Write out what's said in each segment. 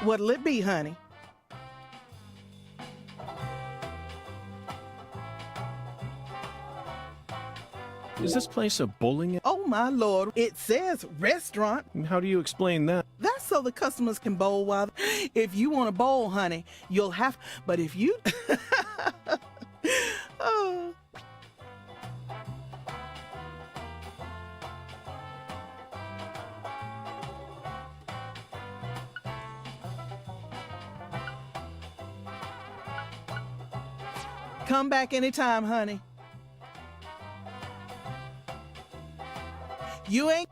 What'll it be, honey? Is this place a bowling? Oh, my Lord. It says restaurant. How do you explain that? That's so the customers can bowl while... If you want to bowl, honey, you'll have... But if you... Oh. Come back anytime, honey. You ain't...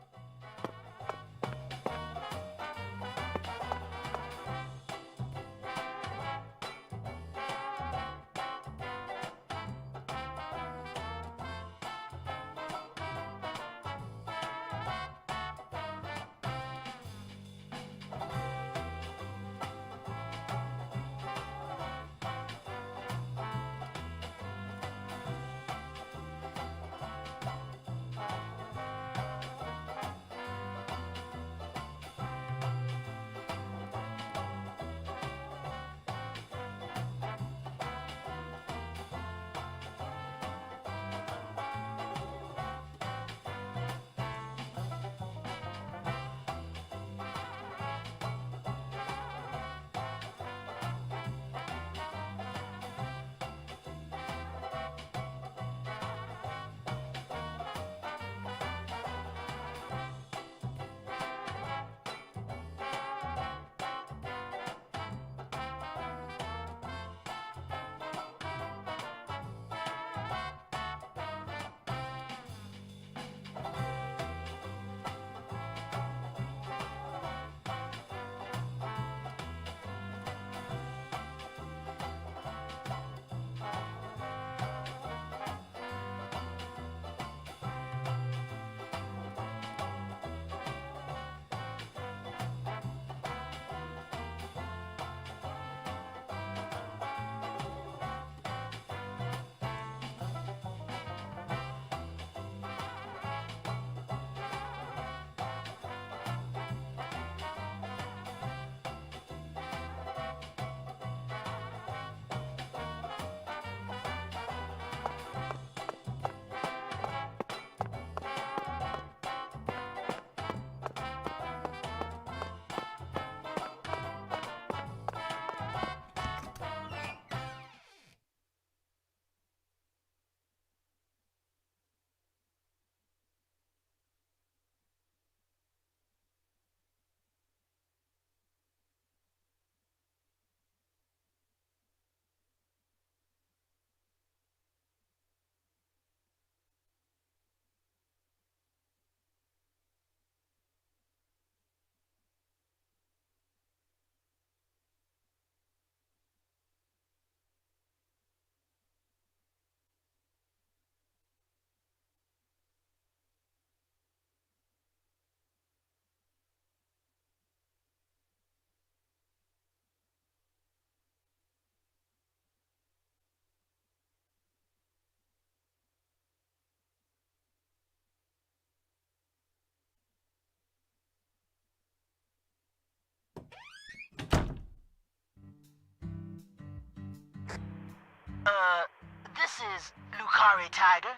This is Lucari Tiger.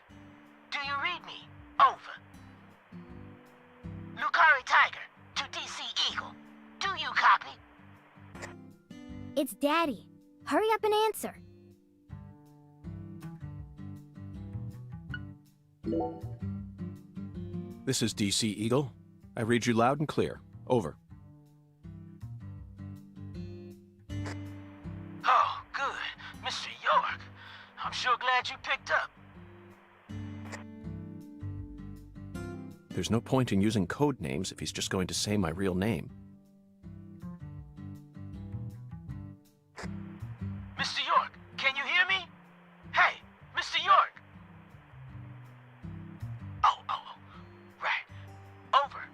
Do you read me? Over. Lucari Tiger to DC Eagle. Do you copy? It's Daddy. Hurry up and answer. This is DC Eagle. I read you loud and clear. Over. Oh, good. Mr. York. I'm sure glad you picked up. There's no point in using code names if he's just going to say my real name. Mr. York, can you hear me? Hey, Mr. York! Oh, right. Over.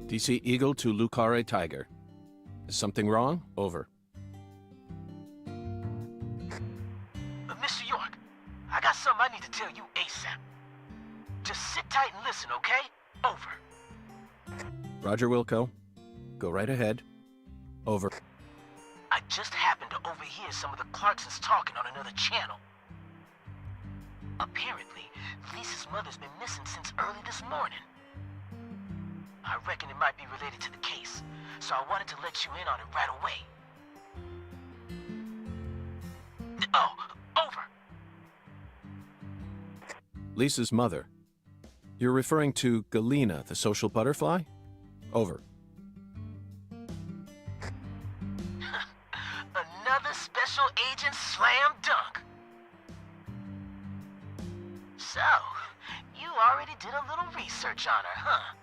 DC Eagle to Lucare Tiger. Is something wrong? Over. Mr. York, I got something I need to tell you ASAP. Just sit tight and listen, okay? Over. Roger Wilco. Go right ahead. Over. I just happened to overhear some of the Clarksons talking on another channel. Apparently, Lisa's mother's been missing since early this morning. I reckon it might be related to the case, so I wanted to let you in on it right away. Oh, over. Lisa's mother. You're referring to Galena, the social butterfly? Over. Another special agent slam dunk. So, you already did a little research on her, huh?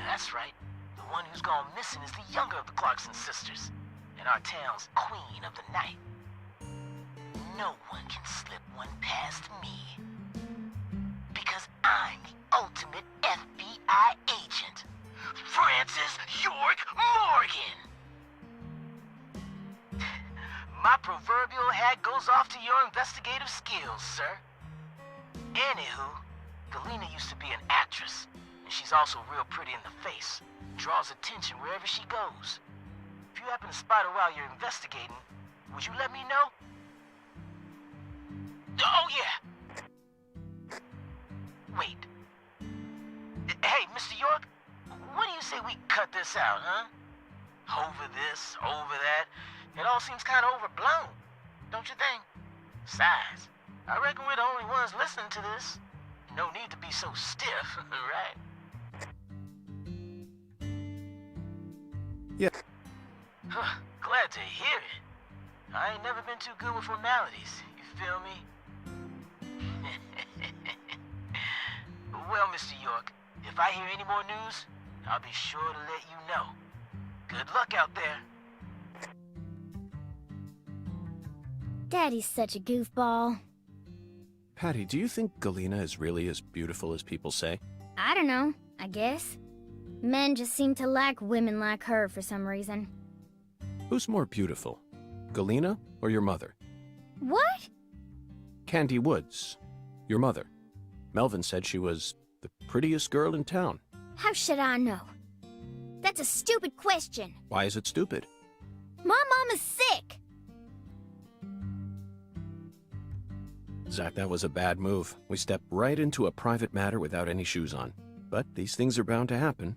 That's right. The one who's gone missing is the younger of the Clarkson sisters, and our town's queen of the night. No one can slip one past me. Because I'm the ultimate FBI agent, Francis York Morgan. My proverbial hat goes off to your investigative skills, sir. Anywho, Galena used to be an actress, and she's also real pretty in the face. Draws attention wherever she goes. If you happen to spot her while you're investigating, would you let me know? Oh, yeah! Wait. Hey, Mr. York, what do you say we cut this out, huh? Over this, over that. It all seems kind of overblown, don't you think? Besides, I reckon we're the only ones listening to this. No need to be so stiff, right? Yeah. Glad to hear it. I ain't never been too good with formalities, you feel me? Well, Mr. York, if I hear any more news, I'll be sure to let you know. Good luck out there. Daddy's such a goofball. Patty, do you think Galena is really as beautiful as people say? I don't know, I guess. Men just seem to like women like her for some reason. Who's more beautiful, Galena or your mother? What? Candy Woods, your mother. Melvin said she was the prettiest girl in town. How should I know? That's a stupid question. Why is it stupid? My mom is sick. Zach, that was a bad move. We stepped right into a private matter without any shoes on. But these things are bound to happen.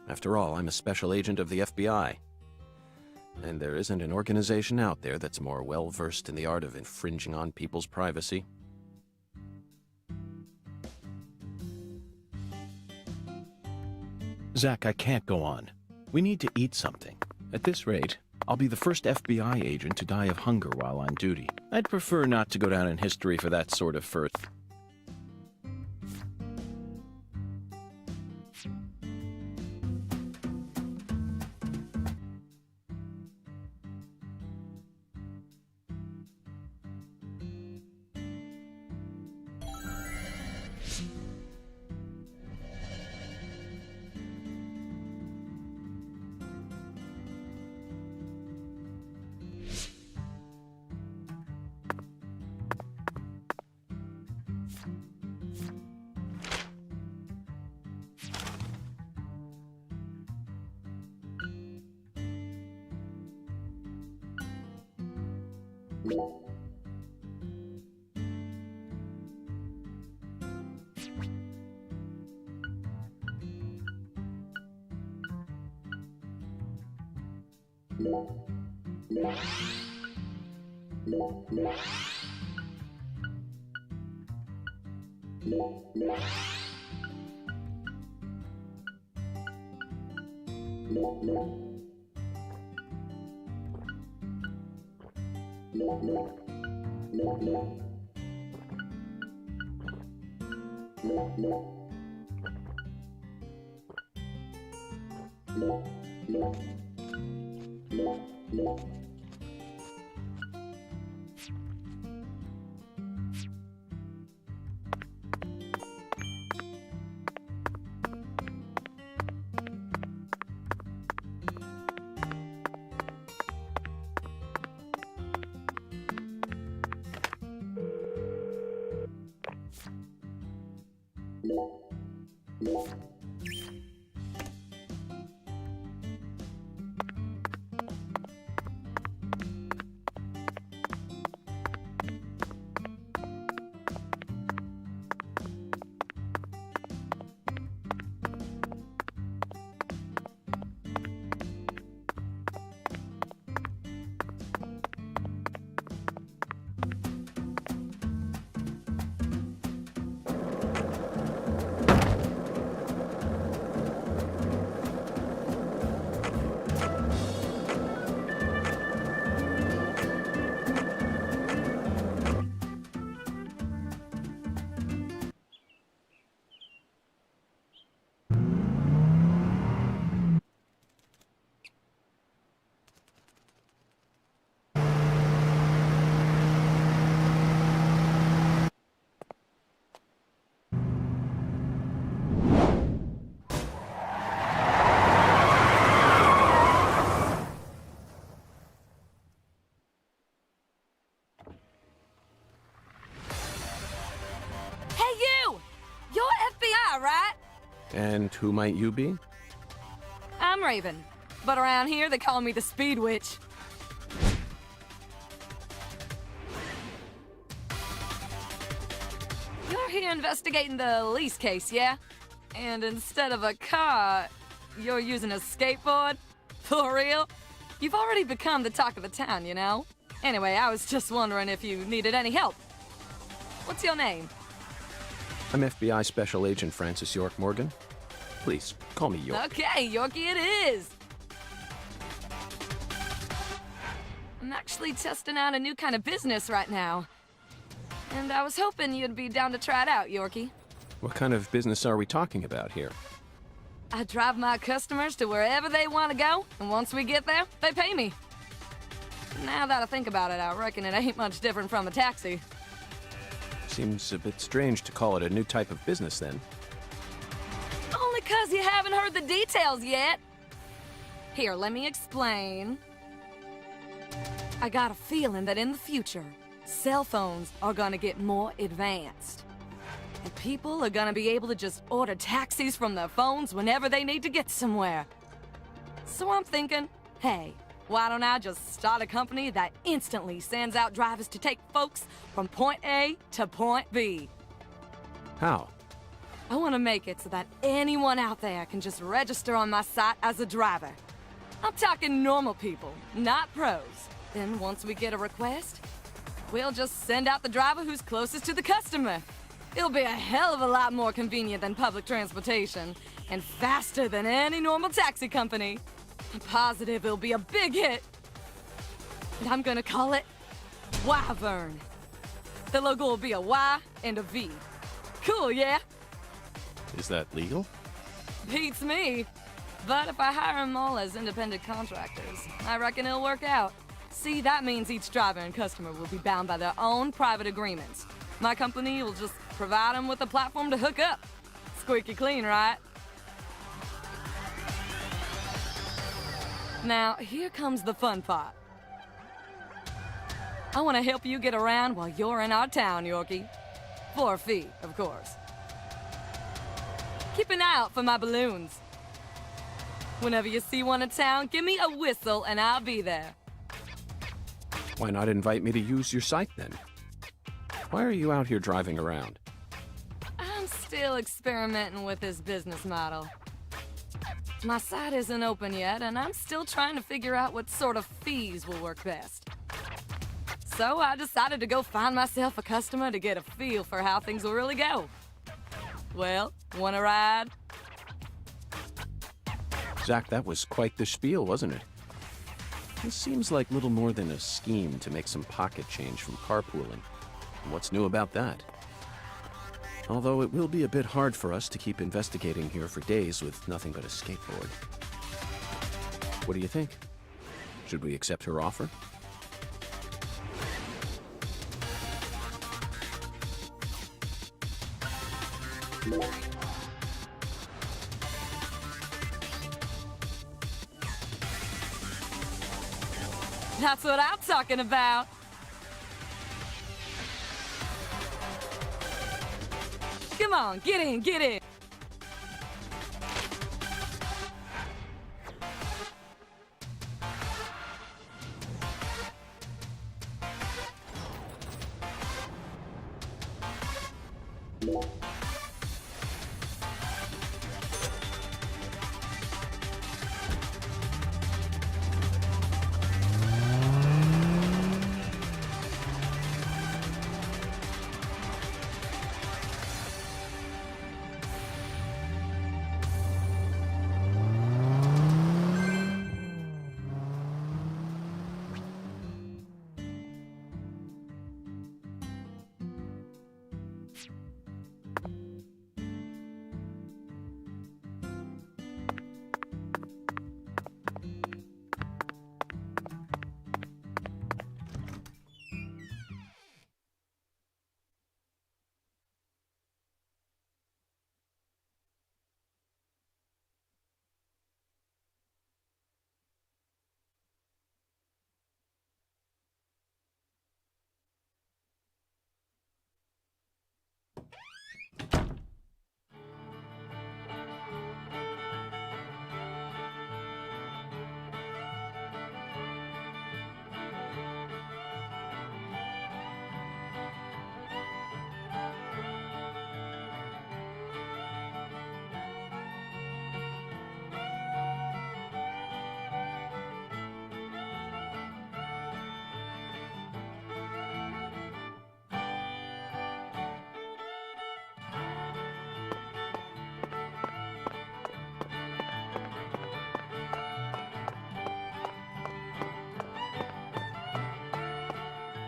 After all, I'm a special agent of the FBI. And there isn't an organization out there that's more well-versed in the art of infringing on people's privacy. Zach, I can't go on. We need to eat something. At this rate, I'll be the first FBI agent to die of hunger while on duty. I'd prefer not to go down in history for that sort of first. And who might you be? I'm Raven, but around here they call me the Speed Witch. You're here investigating the lease case, yeah? And instead of a car, you're using a skateboard? For real? You've already become the talk of the town, you know? Anyway, I was just wondering if you needed any help. What's your name? I'm FBI Special Agent Francis York Morgan. Please, call me York. Okay, Yorkie it is! I'm actually testing out a new kind of business right now. And I was hoping you'd be down to try it out, Yorkie. What kind of business are we talking about here? I drive my customers to wherever they want to go, and once we get there, they pay me. Now that I think about it, I reckon it ain't much different from a taxi. Seems a bit strange to call it a new type of business then. Only 'cause you haven't heard the details yet. Here, let me explain. I got a feeling that in the future, cell phones are gonna get more advanced. And people are gonna be able to just order taxis from their phones whenever they need to get somewhere. So I'm thinking, hey, why don't I just start a company that instantly sends out drivers to take folks from point A to point B? How? I want to make it so that anyone out there can just register on my site as a driver. I'm talking normal people, not pros. Then once we get a request, we'll just send out the driver who's closest to the customer. It'll be a hell of a lot more convenient than public transportation, and faster than any normal taxi company. I'm positive it'll be a big hit. And I'm gonna call it Wyvern. The logo will be a Y and a V. Cool, yeah? Is that legal? Beats me. But if I hire them all as independent contractors, I reckon it'll work out. See, that means each driver and customer will be bound by their own private agreements. My company will just provide them with a platform to hook up. Squeaky clean, right? Now, here comes the fun part. I want to help you get around while you're in our town, Yorkie. For a fee, of course. Keep an eye out for my balloons. Whenever you see one in town, give me a whistle and I'll be there. Why not invite me to use your site then? Why are you out here driving around? I'm still experimenting with this business model. My site isn't open yet, and I'm still trying to figure out what sort of fees will work best. So I decided to go find myself a customer to get a feel for how things will really go. Well, wanna ride? Zach, that was quite the spiel, wasn't it? This seems like little more than a scheme to make some pocket change from carpooling. What's new about that? Although it will be a bit hard for us to keep investigating here for days with nothing but a skateboard. What do you think? Should we accept her offer? That's what I'm talking about. Come on, get in, get in.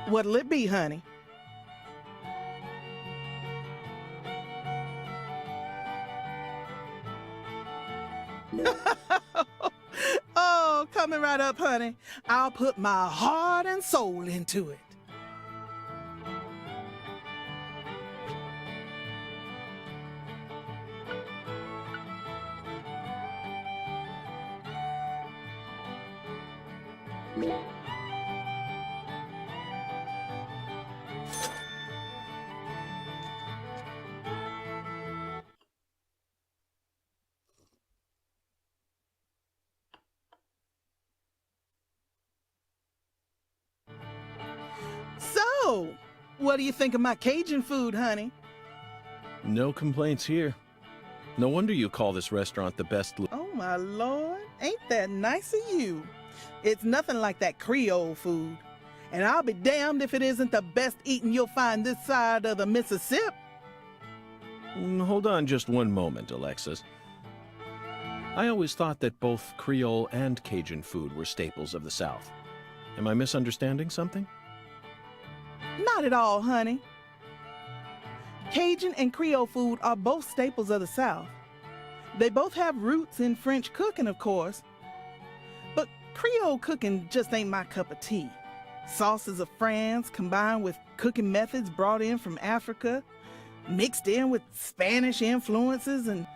What'll it be, honey? Oh, coming right up, honey. I'll put my heart and soul into it. So, what do you think of my Cajun food, honey? No complaints here. No wonder you call this restaurant the best. Oh, my Lord. Ain't that nice of you? It's nothing like that Creole food. And I'll be damned if it isn't the best eating you'll find this side of the Mississippi. Hold on just one moment, Alexis. I always thought that both Creole and Cajun food were staples of the South. Am I misunderstanding something? Not at all, honey. Cajun and Creole food are both staples of the South. They both have roots in French cooking, of course. But Creole cooking just ain't my cup of tea. Sauces of France combined with cooking methods brought in from Africa, mixed in with Spanish influences, and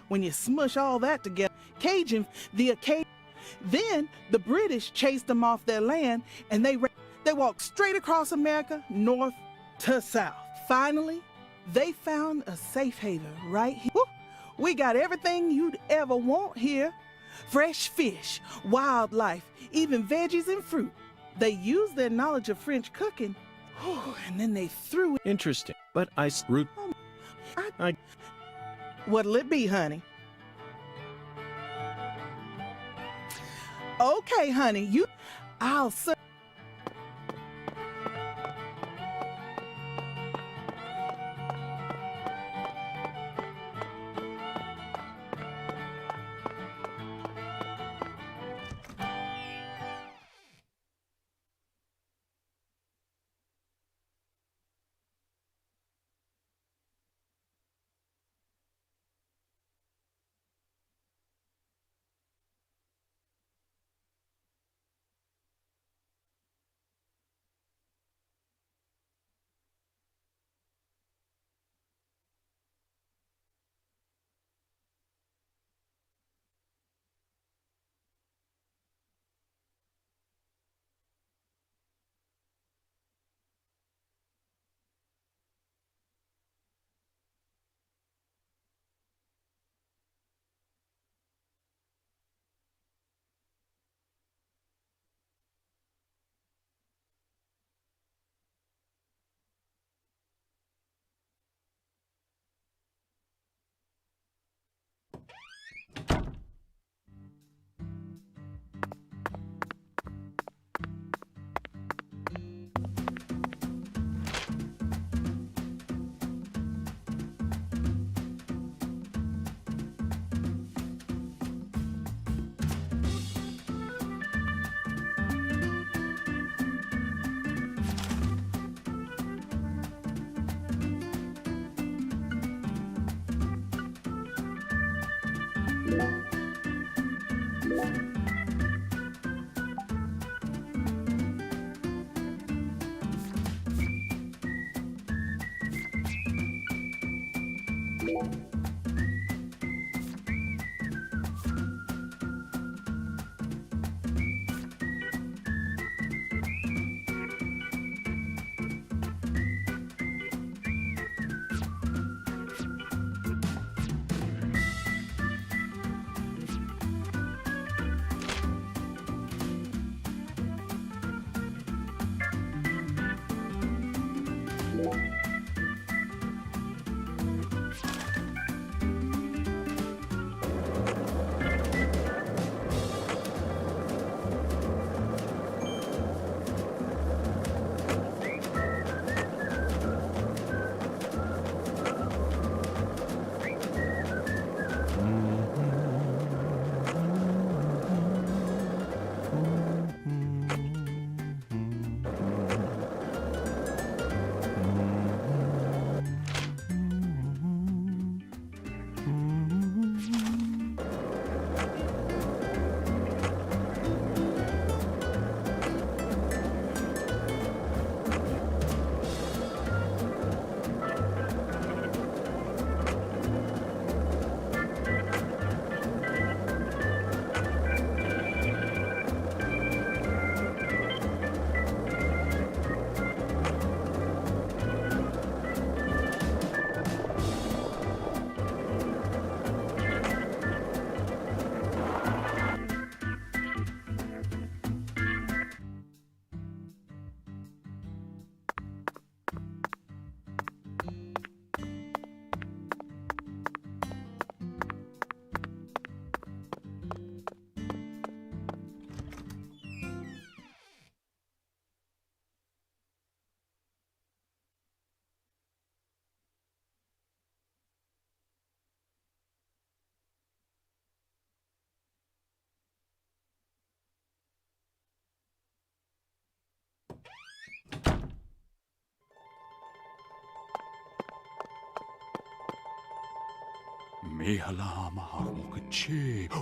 when you smush all that together, then the British chased them off their land, and they walked straight across America, north to south. Finally, they found a safe haven right here. Woo! We got everything you'd ever want here. Fresh fish, wildlife, even veggies and fruit. They used their knowledge of French cooking, and then they threw it. Interesting, but root. What'll it be, honey? Okay, honey, I'll serve.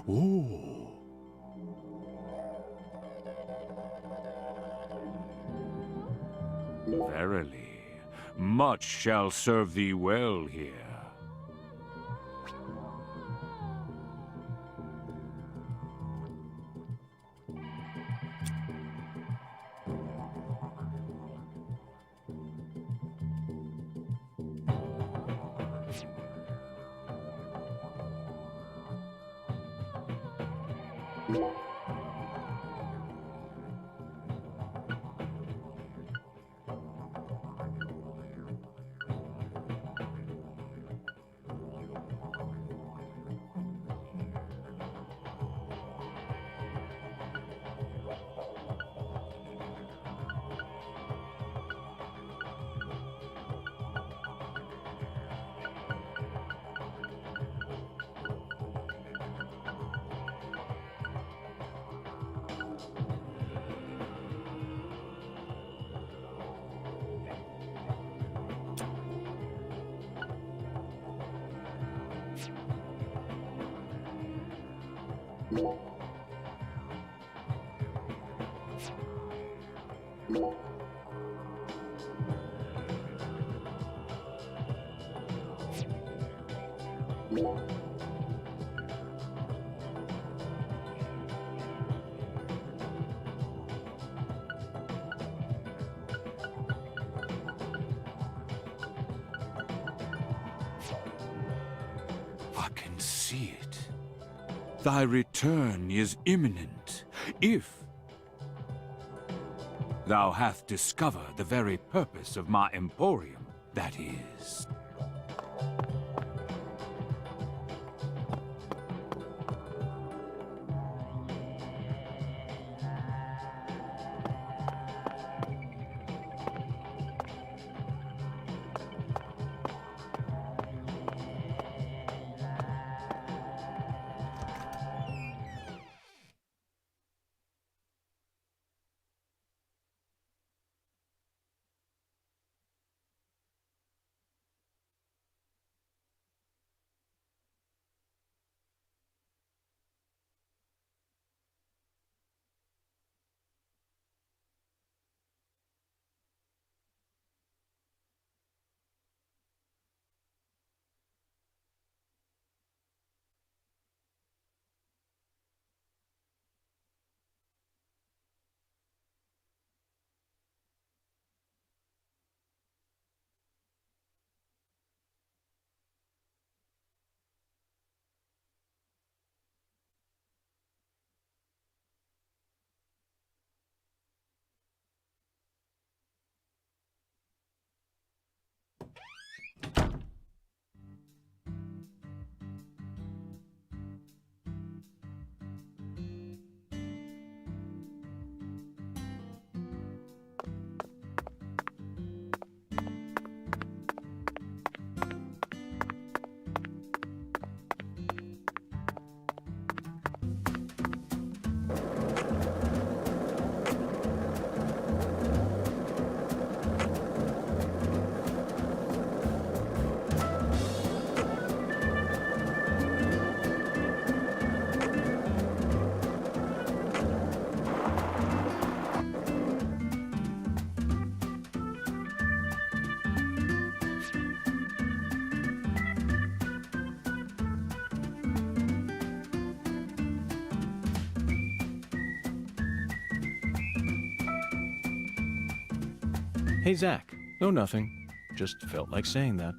Oh. Verily, much shall serve thee well here. I can see it. Thy return is imminent, if thou hast discovered the very purpose of my emporium, that is. Hey, Zach. No, nothing. Just felt like saying that.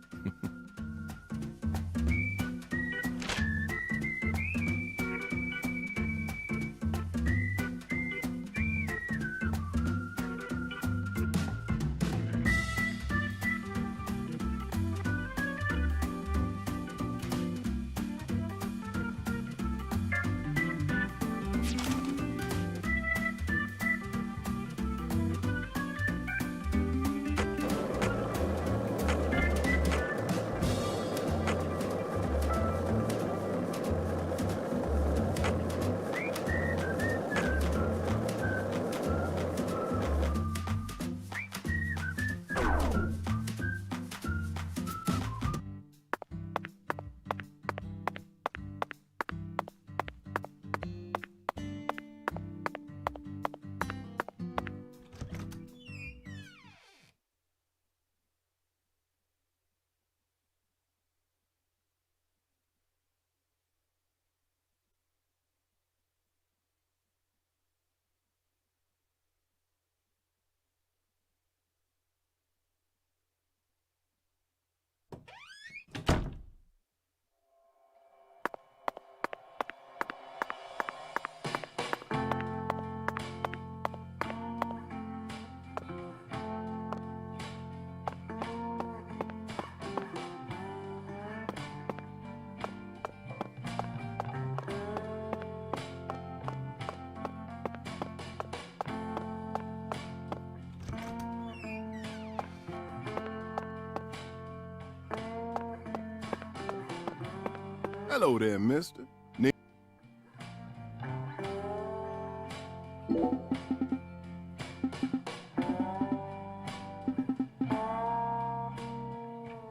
Hello there, mister.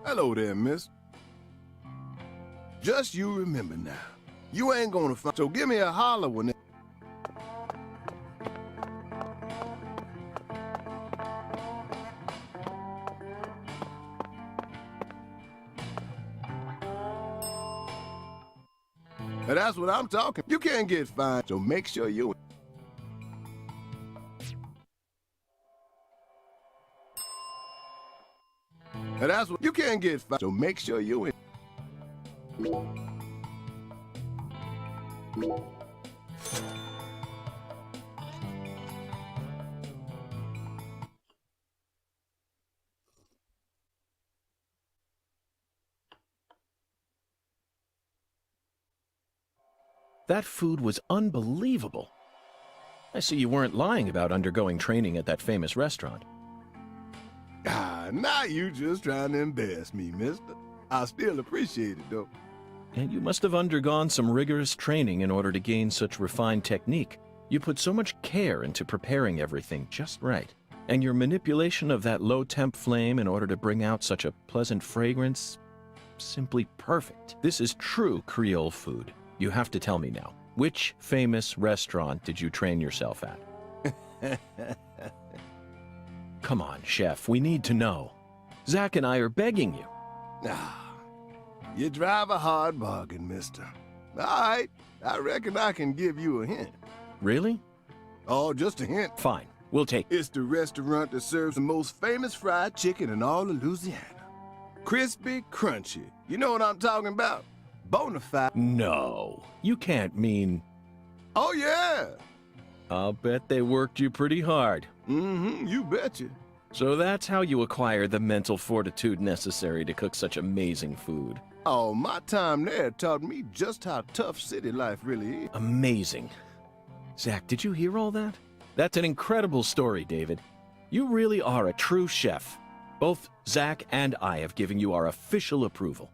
Hello there, mister. Just you remember now. You ain't gonna find, so give me a holler when it... Now that's what I'm talking. You can't get fined, so make sure you... Now that's what... You can't get fined, so make sure you... That food was unbelievable. I see you weren't lying about undergoing training at that famous restaurant. Ah, now you just trying to embarrass me, mister. I still appreciate it, though. And you must have undergone some rigorous training in order to gain such refined technique. You put so much care into preparing everything just right. And your manipulation of that low-temp flame in order to bring out such a pleasant fragrance, simply perfect. This is true Creole food. You have to tell me now, which famous restaurant did you train yourself at? Come on, chef, we need to know. Zach and I are begging you. Ah, you drive a hard bargain, mister. All right, I reckon I can give you a hint. Really? Oh, just a hint. Fine, we'll take it. It's the restaurant that serves the most famous fried chicken in all of Louisiana. Crispy, crunchy. You know what I'm talking about? Bonafide. No, you can't mean... Oh, yeah. I'll bet they worked you pretty hard. Mm-hmm, you betcha. So that's how you acquire the mental fortitude necessary to cook such amazing food. Oh, my time there taught me just how tough city life really is. Amazing. Zach, did you hear all that? That's an incredible story, David. You really are a true chef. Both Zach and I have given you our official approval.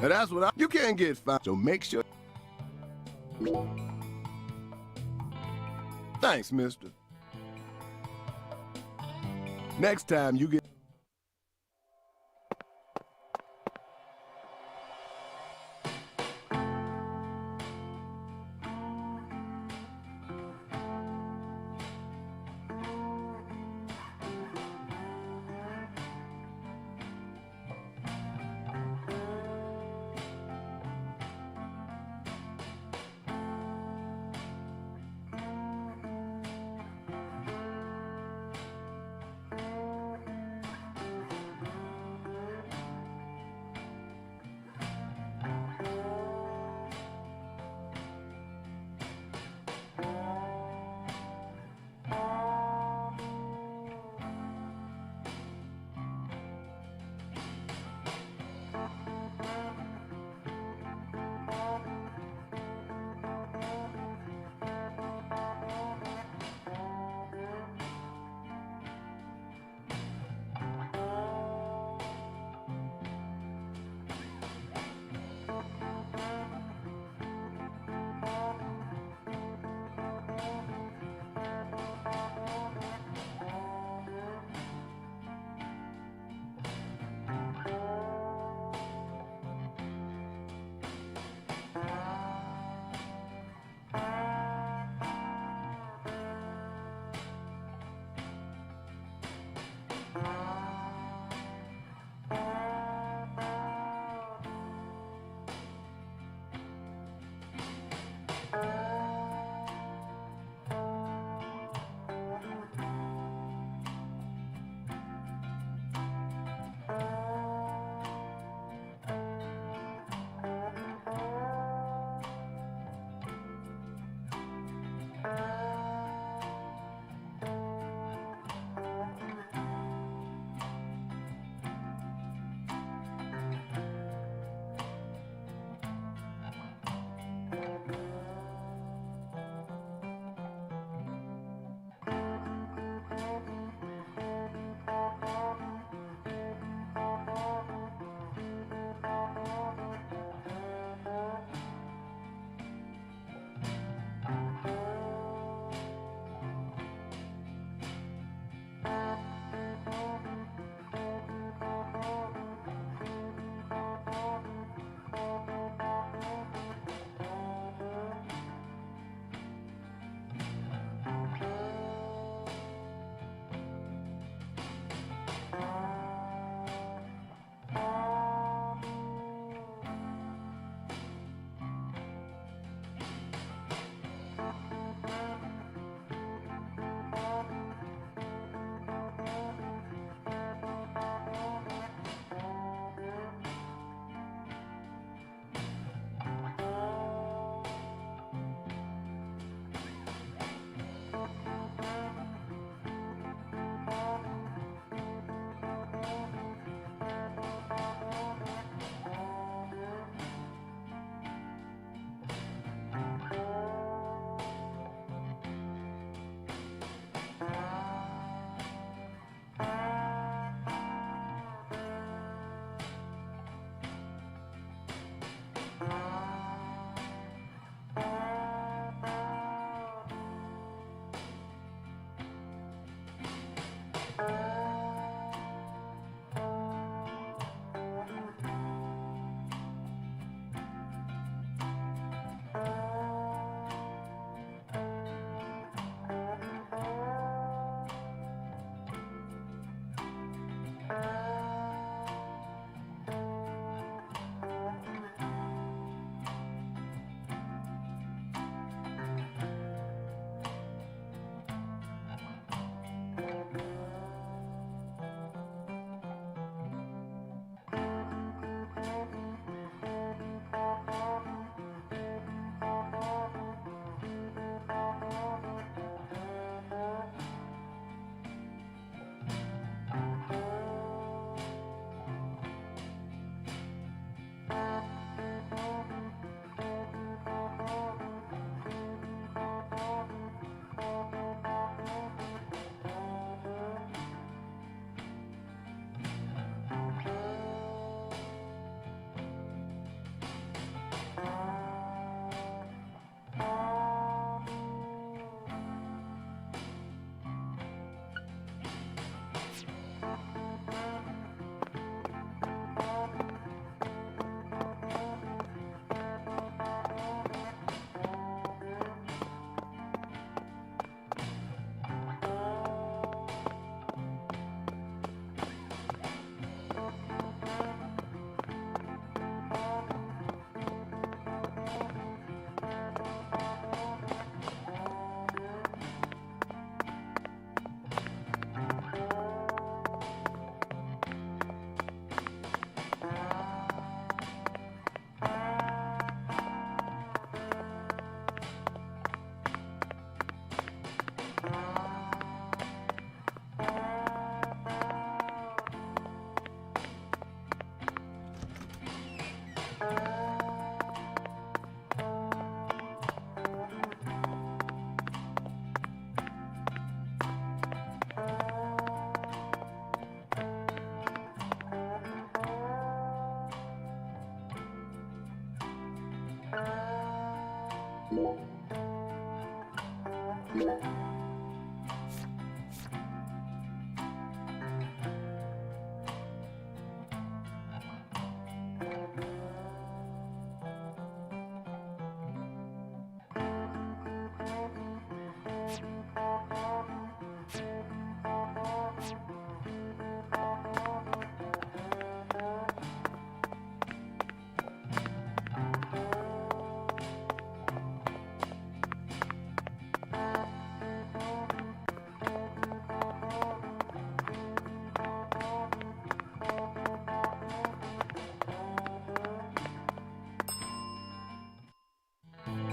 Now that's what you can't get fined, so make sure. Thanks, mister. Next time you get...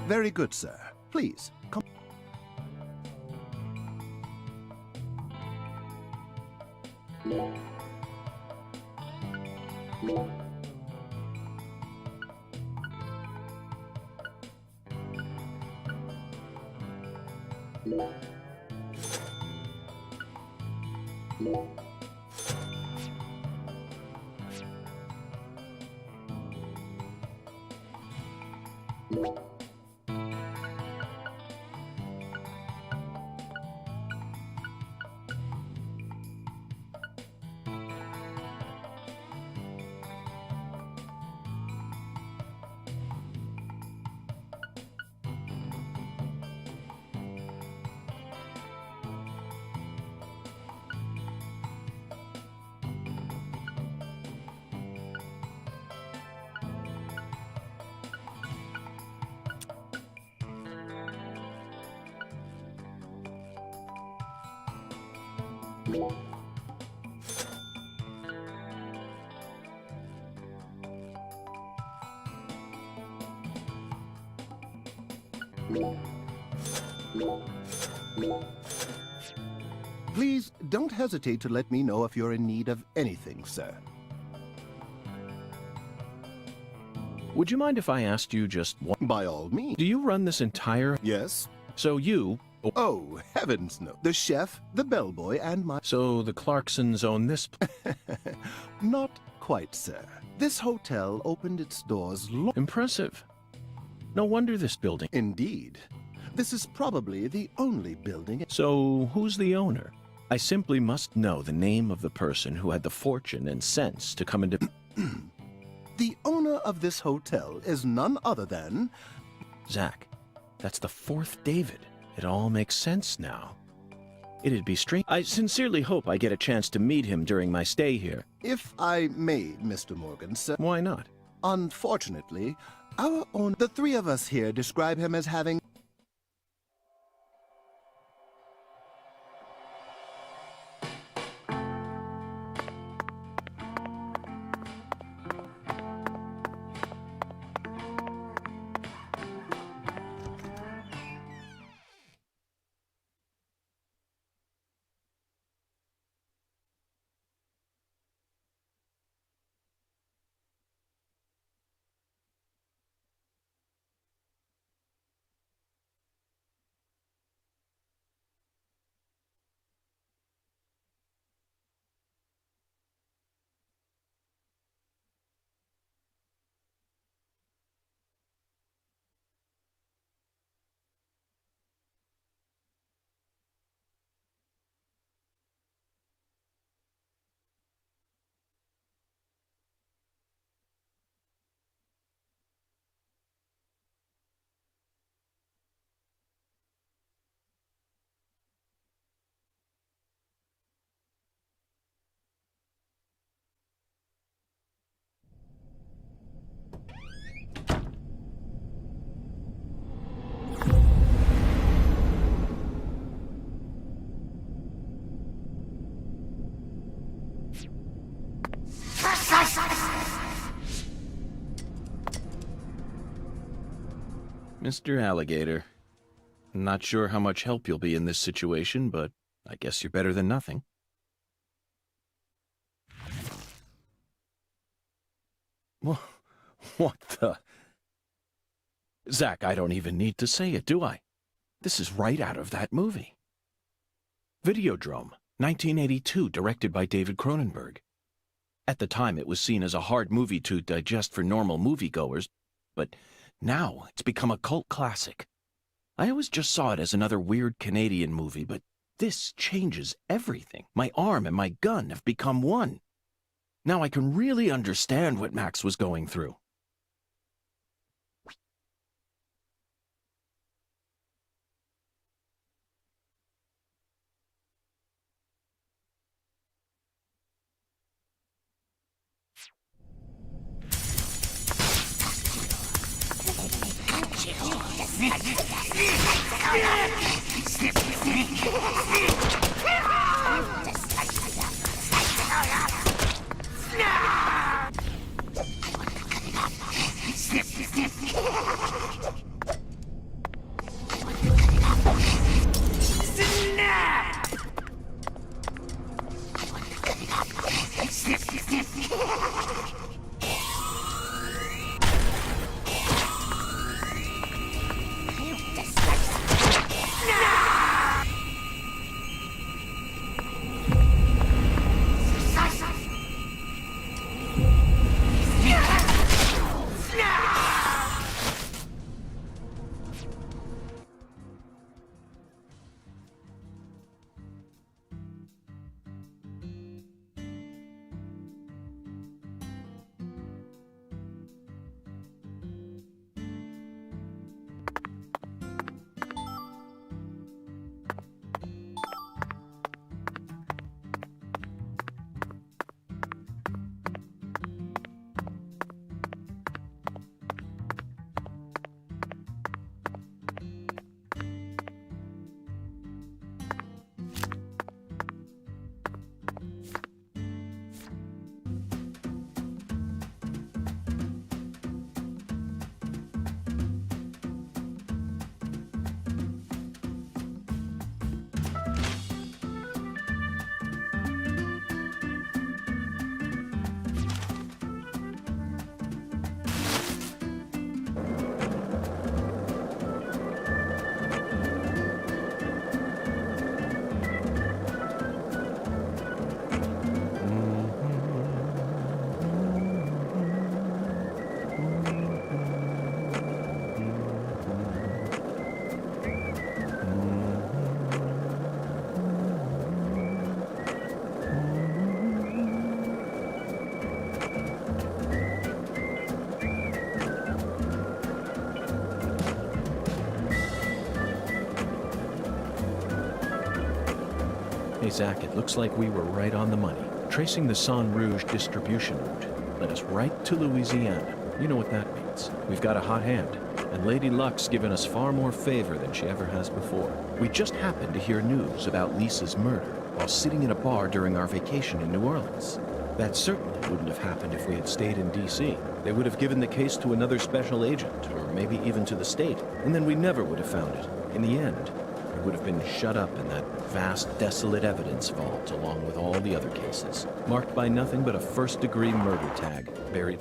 Very good, sir. Please, come. Please don't hesitate to let me know if you're in need of anything, sir. Would you mind if I asked you just one? By all means. Do you run this entire... Yes? So you... Oh, heavens no. The chef, the bellboy, and my... So the Clarksons own this... Not quite, sir. This hotel opened its doors long... Impressive. No wonder this building... Indeed. This is probably the only building... So who's the owner? I simply must know the name of the person who had the fortune and sense to come into... The owner of this hotel is none other than... Zach, that's the fourth David. It all makes sense now. It'd be strange. I sincerely hope I get a chance to meet him during my stay here. If I may, Mr. Morgan, sir... Why not? Unfortunately, our own... The three of us here describe him as having... Mr. Alligator, not sure how much help you'll be in this situation, but I guess you're better than nothing. What the... Zach, I don't even need to say it, do I? This is right out of that movie. Videodrome, 1982, directed by David Cronenberg. At the time, it was seen as a hard movie to digest for normal moviegoers, but now it's become a cult classic. I always just saw it as another weird Canadian movie, but this changes everything. My arm and my gun have become one. Now I can really understand what Max was going through. Hey, Zach, it looks like we were right on the money. Tracing the San Rouge distribution route led us right to Louisiana. You know what that means. We've got a hot hand, and Lady Luck's given us far more favor than she ever has before. We just happened to hear news about Lisa's murder while sitting in a bar during our vacation in New Orleans. That certainly wouldn't have happened if we had stayed in D.C. They would have given the case to another special agent, or maybe even to the state, and then we never would have found it. In the end, it would have been shut up in that vast, desolate evidence vault along with all the other cases, marked by nothing but a first-degree murder tag buried.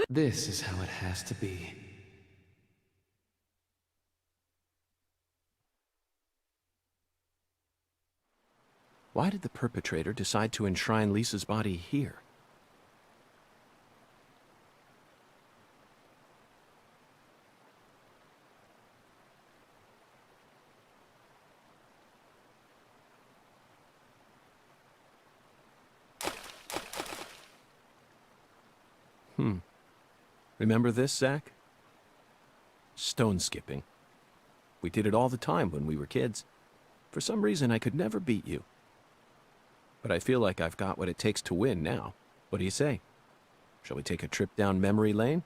This is how it has to be. Why did the perpetrator decide to enshrine Lisa's body here? Remember this, Zach? Stone skipping. We did it all the time when we were kids. For some reason, I could never beat you. But I feel like I've got what it takes to win now. What do you say? Shall we take a trip down memory lane?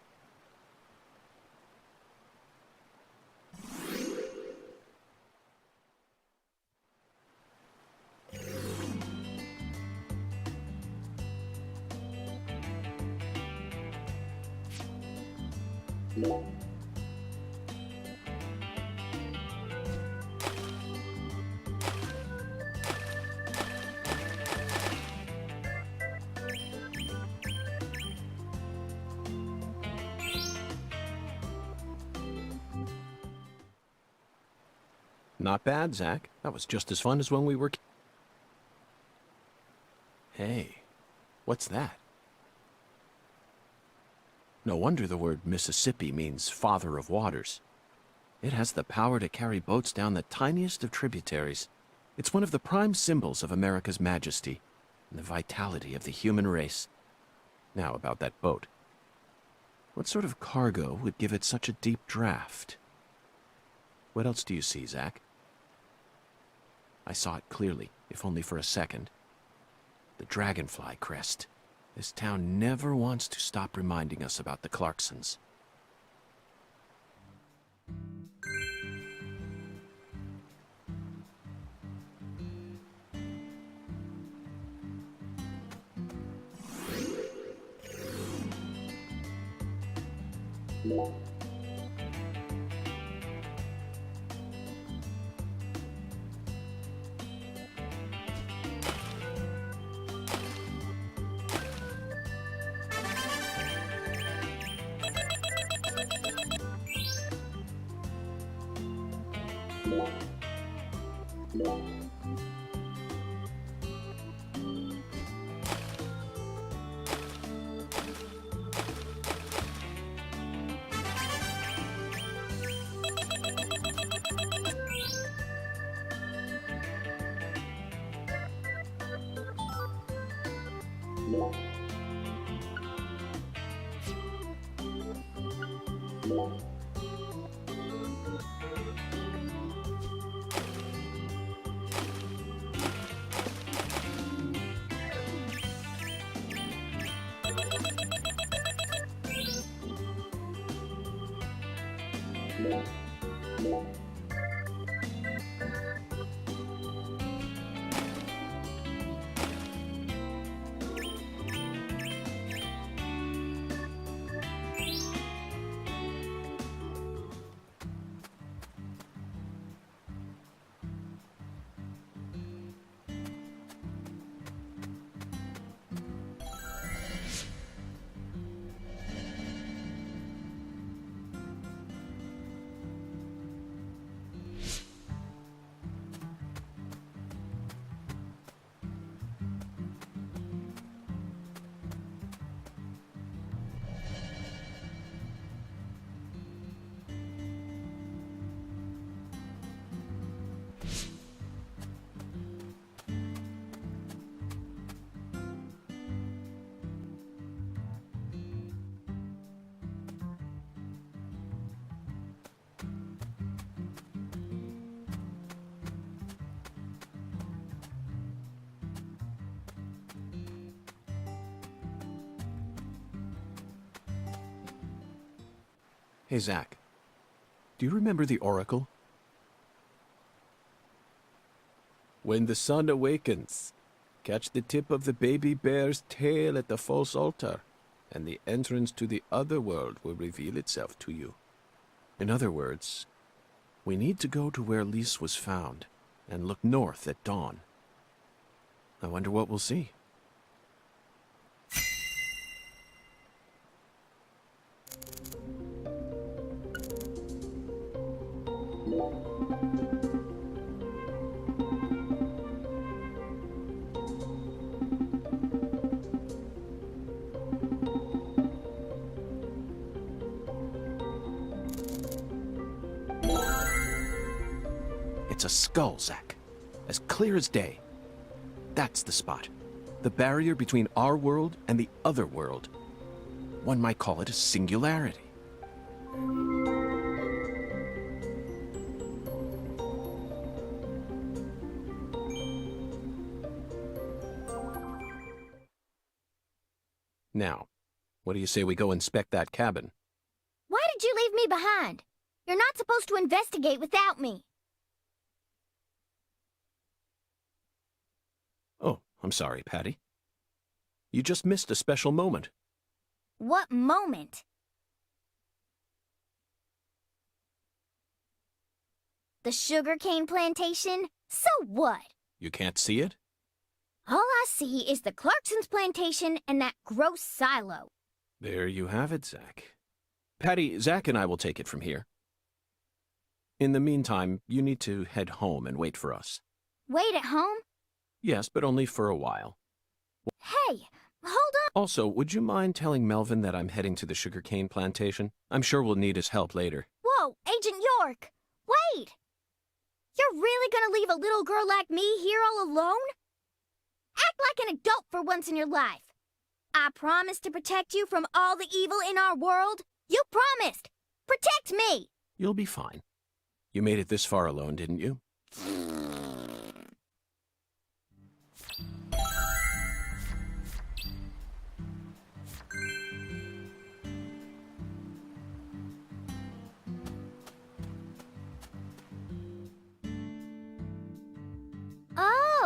Not bad, Zach. That was just as fun as when we were... Hey, what's that? No wonder the word Mississippi means father of waters. It has the power to carry boats down the tiniest of tributaries. It's one of the prime symbols of America's majesty and the vitality of the human race. Now about that boat. What sort of cargo would give it such a deep draft? What else do you see, Zach? I saw it clearly, if only for a second. The dragonfly crest. This town never wants to stop reminding us about the Clarksons. Hey, Zach. Do you remember the oracle? When the sun awakens, catch the tip of the baby bear's tail at the false altar, and the entrance to the other world will reveal itself to you. In other words, we need to go to where Lise was found and look north at dawn. I wonder what we'll see. It's a skull, Zack. As clear as day. That's the spot. The barrier between our world and the other world. One might call it a singularity. Now, what do you say we go inspect that cabin? Why did you leave me behind? You're not supposed to investigate without me. Oh, I'm sorry, Patty. You just missed a special moment. What moment? The sugarcane plantation? So what? You can't see it? All I see is the Clarkson's plantation and that gross silo. There you have it, Zack. Patty, Zack and I will take it from here. In the meantime, you need to head home and wait for us. Wait at home? Yes, but only for a while. Hey, hold on. Also, would you mind telling Melvin that I'm heading to the sugarcane plantation? I'm sure we'll need his help later. Whoa, Agent York! Wait! You're really gonna leave a little girl like me here all alone? Act like an adult for once in your life. I promised to protect you from all the evil in our world. You promised! Protect me! You'll be fine. You made it this far alone, didn't you?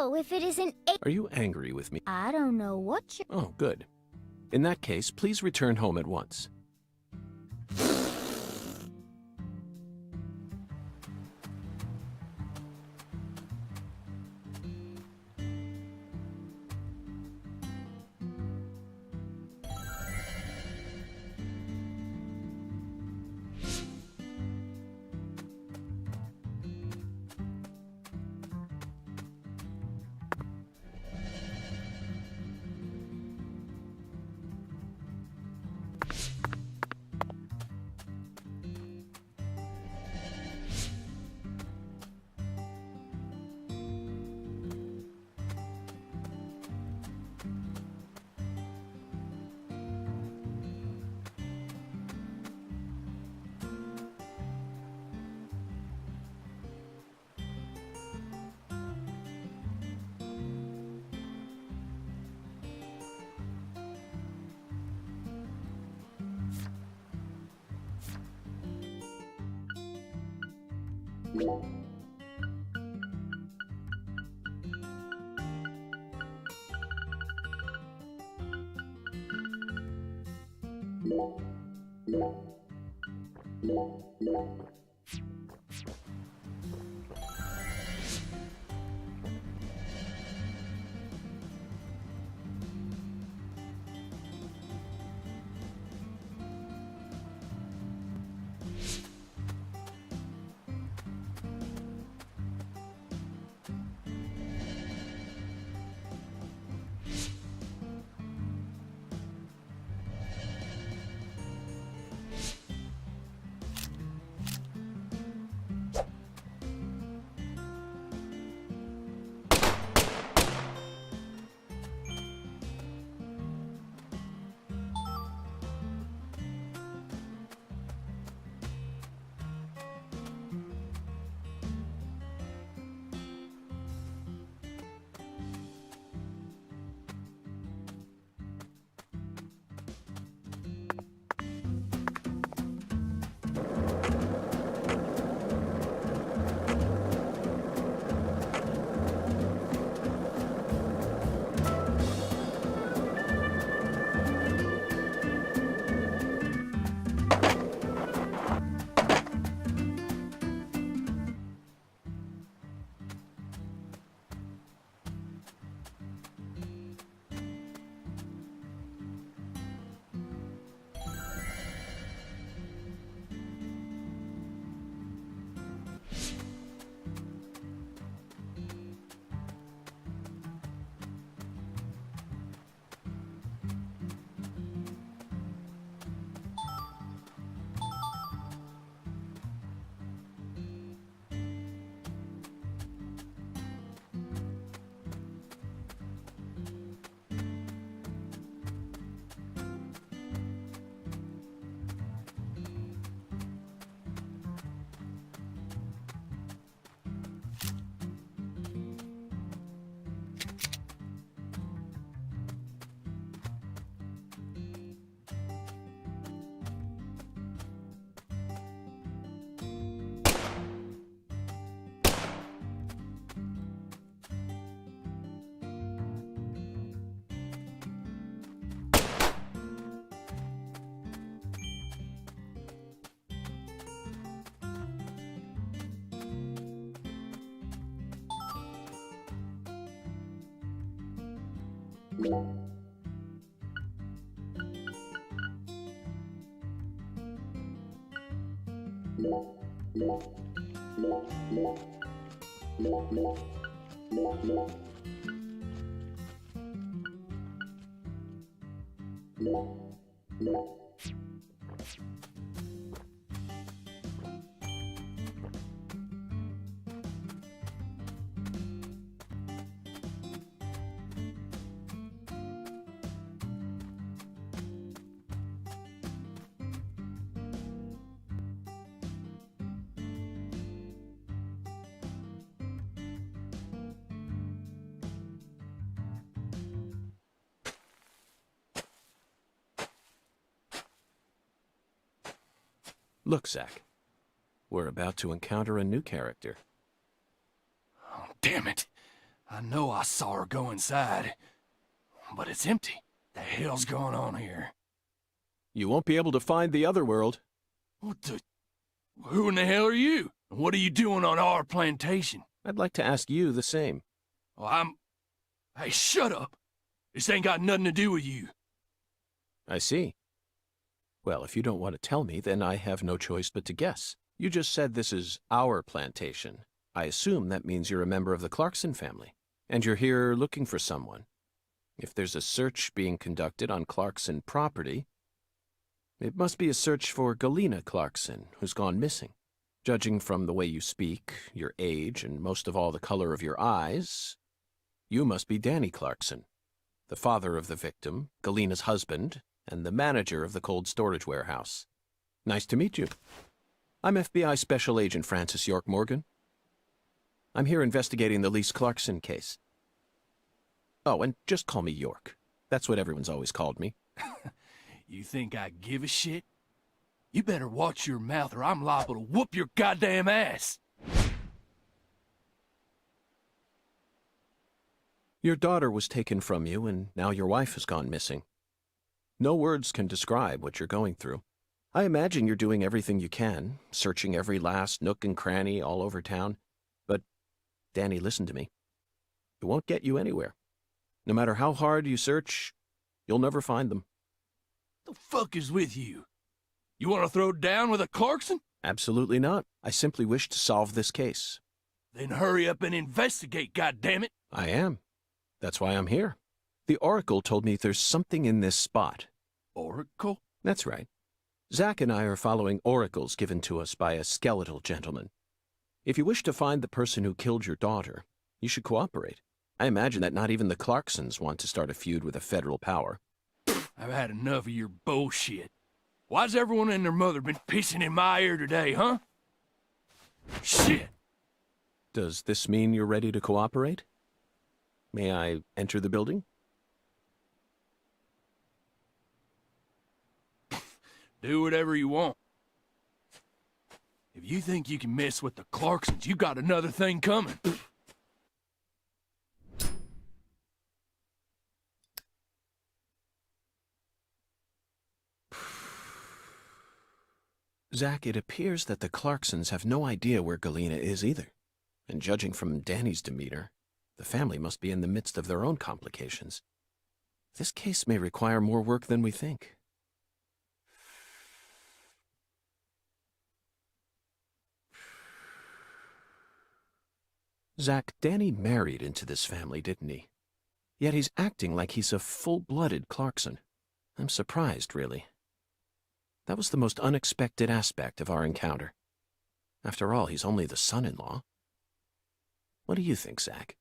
Oh, if it isn't Are you angry with me? I don't know what you're... Oh, good. In that case, please return home at once. Look, Zack. We're about to encounter a new character. Oh, damn it. I know I saw her go inside, but it's empty. The hell's going on here? You won't be able to find the other world. What the... Who in the hell are you? And what are you doing on our plantation? I'd like to ask you the same. Well, Hey, shut up! This ain't got nothing to do with you. I see. Well, if you don't want to tell me, then I have no choice but to guess. You just said this is our plantation. I assume that means you're a member of the Clarkson family, and you're here looking for someone. If there's a search being conducted on Clarkson property, it must be a search for Galena Clarkson, who's gone missing. Judging from the way you speak, your age, and most of all the color of your eyes, you must be Danny Clarkson, the father of the victim, Galena's husband, and the manager of the cold storage warehouse. Nice to meet you. I'm FBI Special Agent Francis York Morgan. I'm here investigating the Lise Clarkson case. Oh, and just call me York. That's what everyone's always called me. You think I give a shit? You better watch your mouth or I'm liable to whoop your goddamn ass! Your daughter was taken from you, and now your wife has gone missing. No words can describe what you're going through. I imagine you're doing everything you can, searching every last nook and cranny all over town. But, Danny, listen to me. It won't get you anywhere. No matter how hard you search, you'll never find them. The fuck is with you? You want to throw down with a Clarkson? Absolutely not. I simply wish to solve this case. Then hurry up and investigate, goddammit! I am. That's why I'm here. The Oracle told me there's something in this spot. Oracle? That's right. Zack and I are following oracles given to us by a skeletal gentleman. If you wish to find the person who killed your daughter, you should cooperate. I imagine that not even the Clarksons want to start a feud with a federal power. I've had enough of your bullshit. Why's everyone and their mother been pissing in my ear today, huh? Shit! Does this mean you're ready to cooperate? May I enter the building? Do whatever you want. If you think you can mess with the Clarksons, you got another thing coming. Zack, it appears that the Clarksons have no idea where Galena is either. And judging from Danny's demeanor, the family must be in the midst of their own complications. This case may require more work than we think. Zack, Danny married into this family, didn't he? Yet he's acting like he's a full-blooded Clarkson. I'm surprised, really. That was the most unexpected aspect of our encounter. After all, he's only the son-in-law. What do you think, Zack?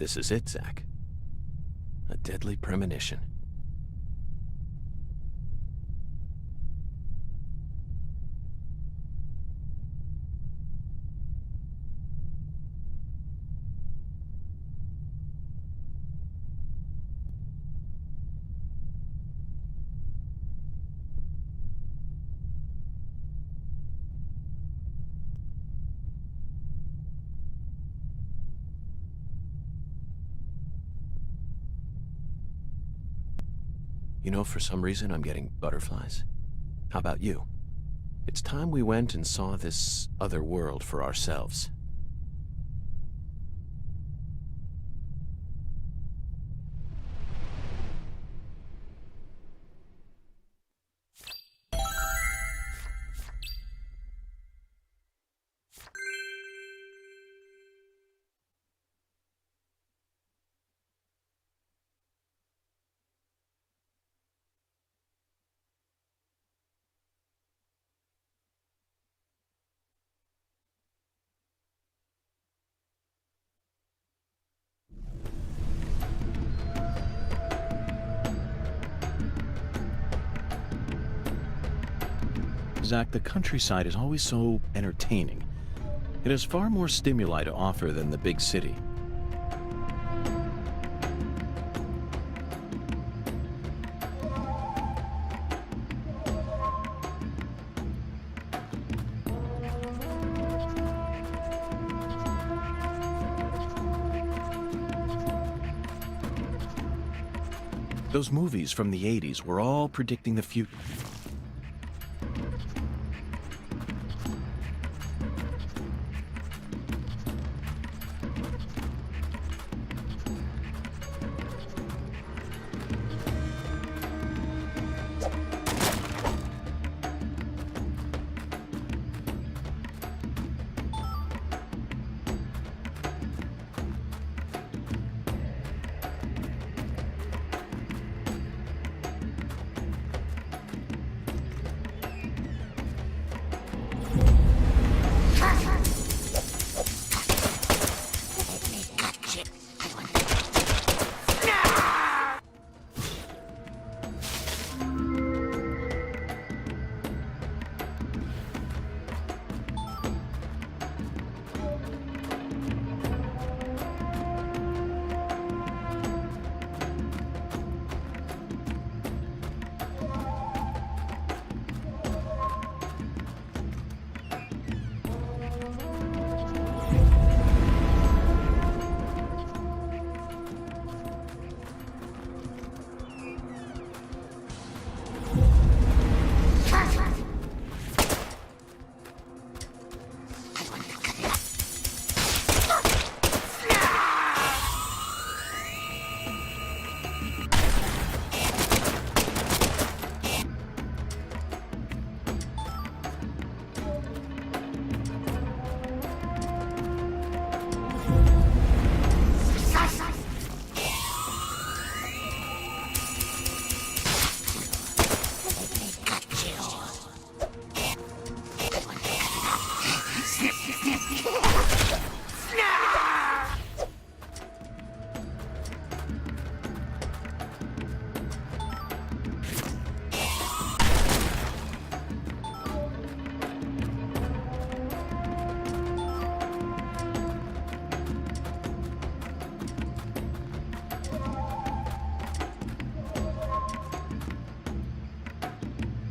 This is it, Zach. A deadly premonition. You know, for some reason, I'm getting butterflies. How about you? It's time we went and saw this other world for ourselves. Zach, the countryside is always so entertaining. It has far more stimuli to offer than the big city. Those movies from the 80s were all predicting the future.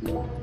Snap!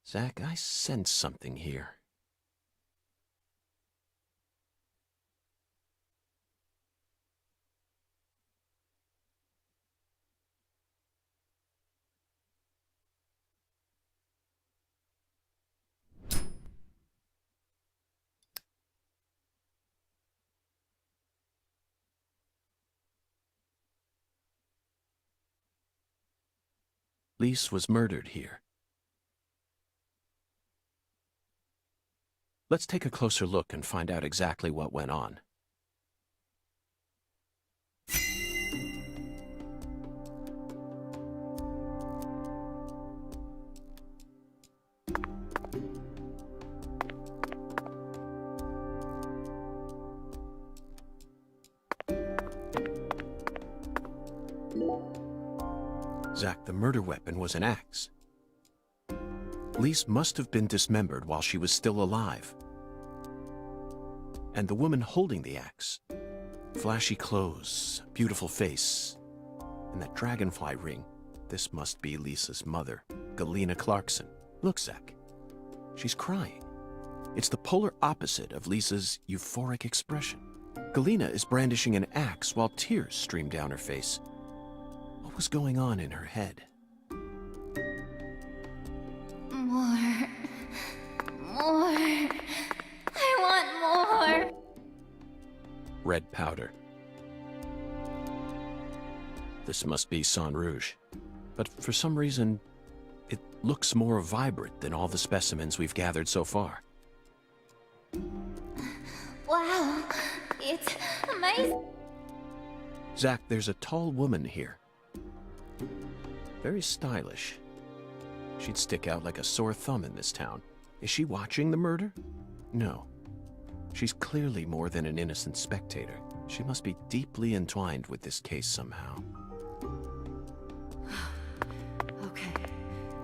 Zach, I sense something here. Lise was murdered here. Let's take a closer look and find out exactly what went on. Zach, the murder weapon was an axe. Lise must have been dismembered while she was still alive. And the woman holding the axe, flashy clothes, beautiful face, and that dragonfly ring, this must be Lisa's mother, Galena Clarkson. Look, Zach, she's crying. It's the polar opposite of Lisa's euphoric expression. Galena is brandishing an axe while tears stream down her face. What was going on in her head? More. I want more. Red powder. This must be Sang Rouge. But for some reason, it looks more vibrant than all the specimens we've gathered so far. Wow, it's amazing. Zach, there's a tall woman here. Very stylish. She'd stick out like a sore thumb in this town. Is she watching the murder? No. She's clearly more than an innocent spectator. She must be deeply entwined with this case somehow. Okay,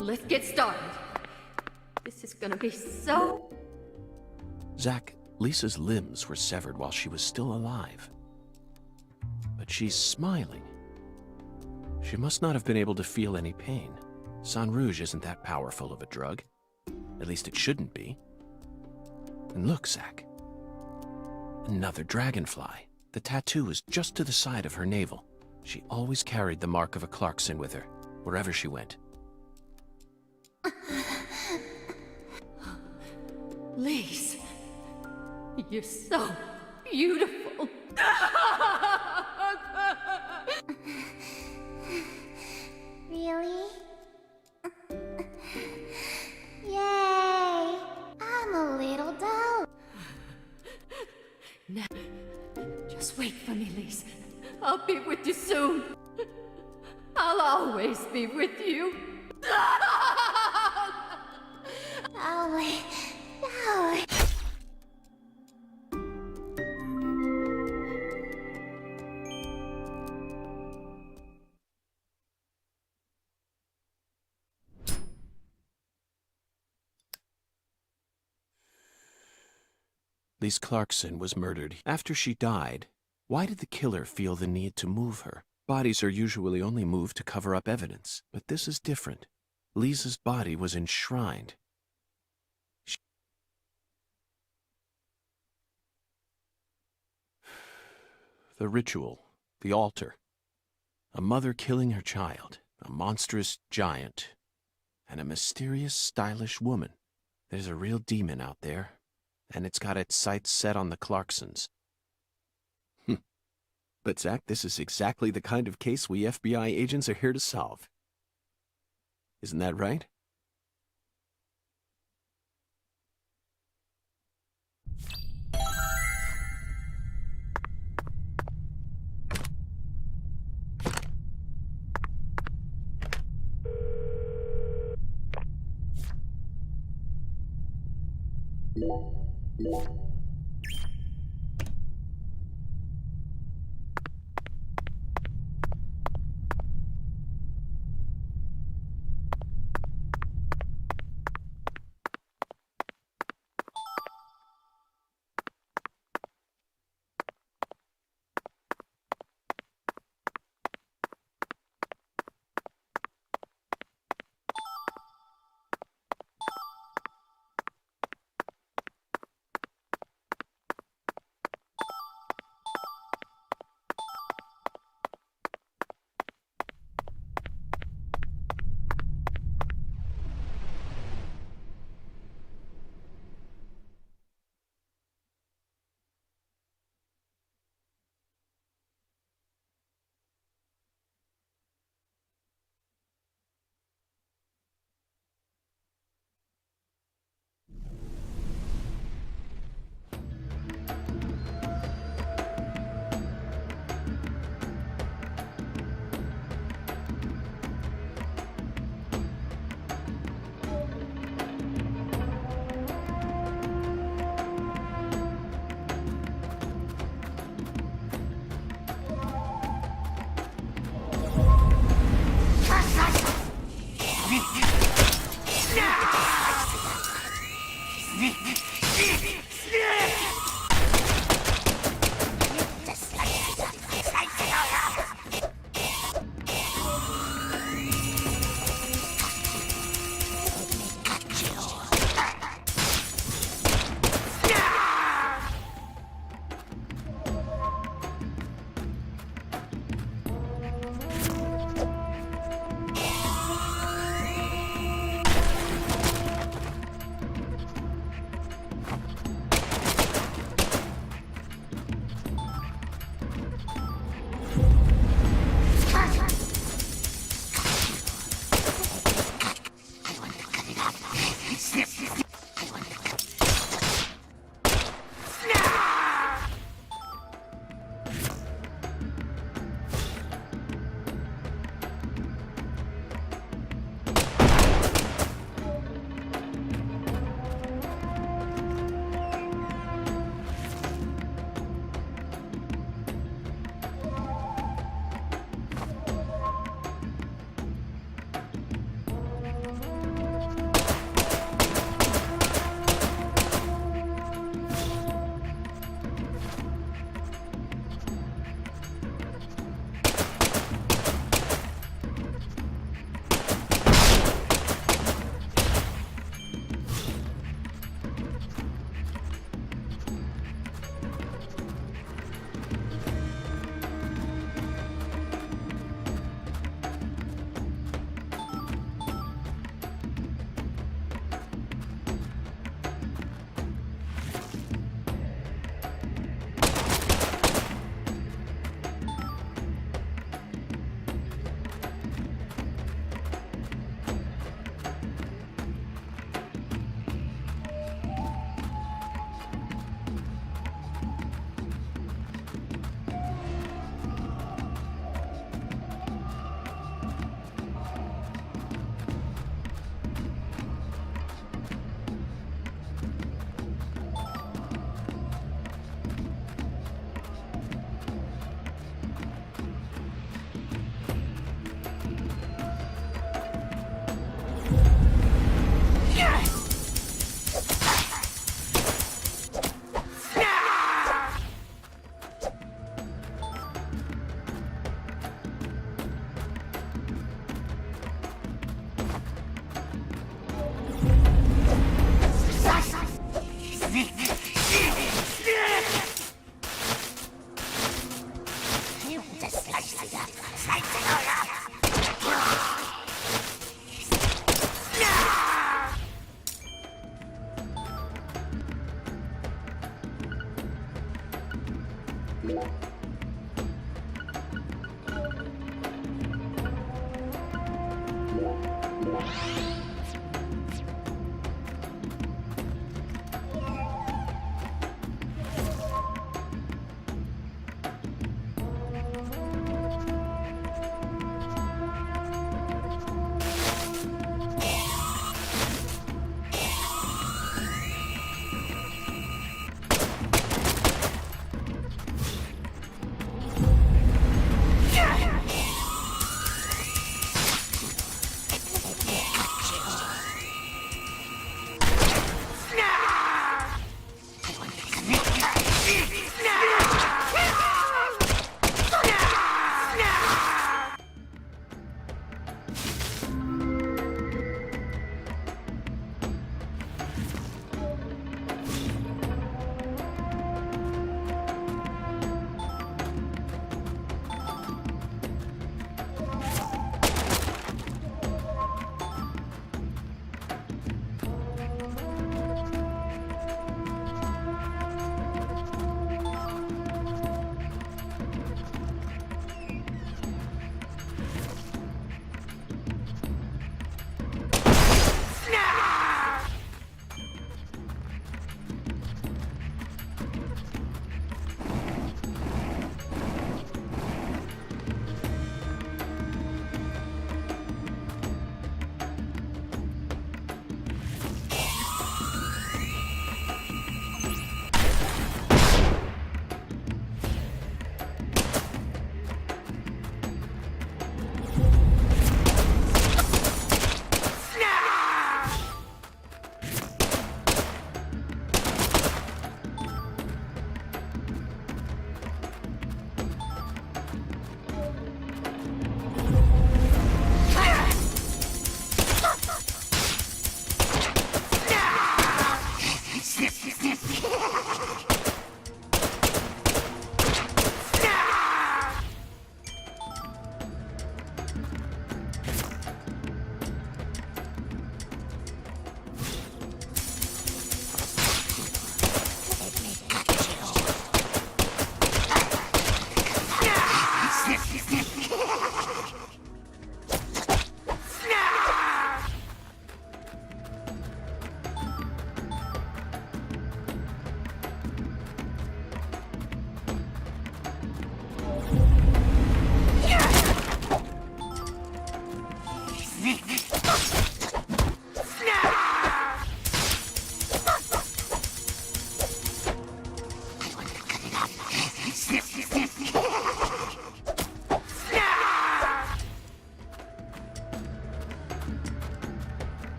let's get started. This is gonna be so... Zach, Lisa's limbs were severed while she was still alive. But she's smiling. She must not have been able to feel any pain. Sang Rouge isn't that powerful of a drug. At least it shouldn't be. And look, Zach. Another dragonfly. The tattoo is just to the side of her navel. She always carried the mark of a Clarkson with her, wherever she went. Lise, you're so beautiful. Really? Yay! I'm a little dope. Now, just wait for me, Lise. I'll be with you soon. I'll always be with you. Oh, no. Lise Clarkson was murdered. After she died, why did the killer feel the need to move her? Bodies are usually only moved to cover up evidence, but this is different. Lisa's body was enshrined. The ritual, the altar. A mother killing her child, a monstrous giant, and a mysterious, stylish woman. There's a real demon out there, and it's got its sights set on the Clarksons. But Zach, this is exactly the kind of case we FBI agents are here to solve. Isn't that right?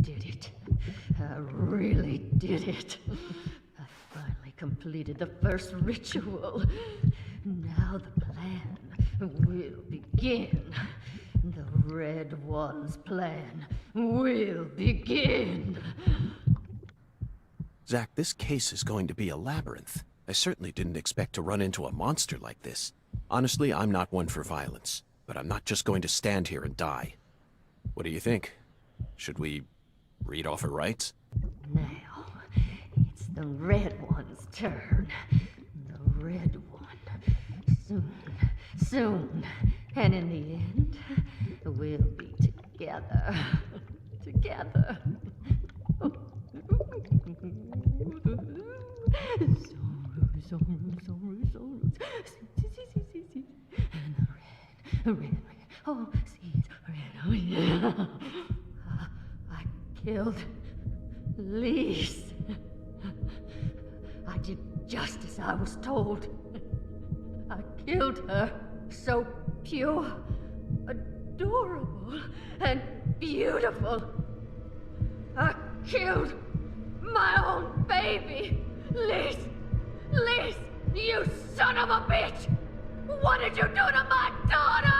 Did it. I really did it. I finally completed the first ritual. Now the plan will begin. The Red One's plan will begin. Zack, this case is going to be a labyrinth. I certainly didn't expect to run into a monster like this. Honestly, I'm not one for violence, but I'm not just going to stand here and die. What do you think? Should we read off her rights? Now, it's the Red One's turn. The Red One. Soon. And in the end, we'll be together. Together. And the red. Oh, see, red. Oh, yeah. I killed Lise. I did just as I was told. I killed her. So pure, adorable, and beautiful. I killed my own baby. Lise, you son of a bitch! What did you do to my daughter?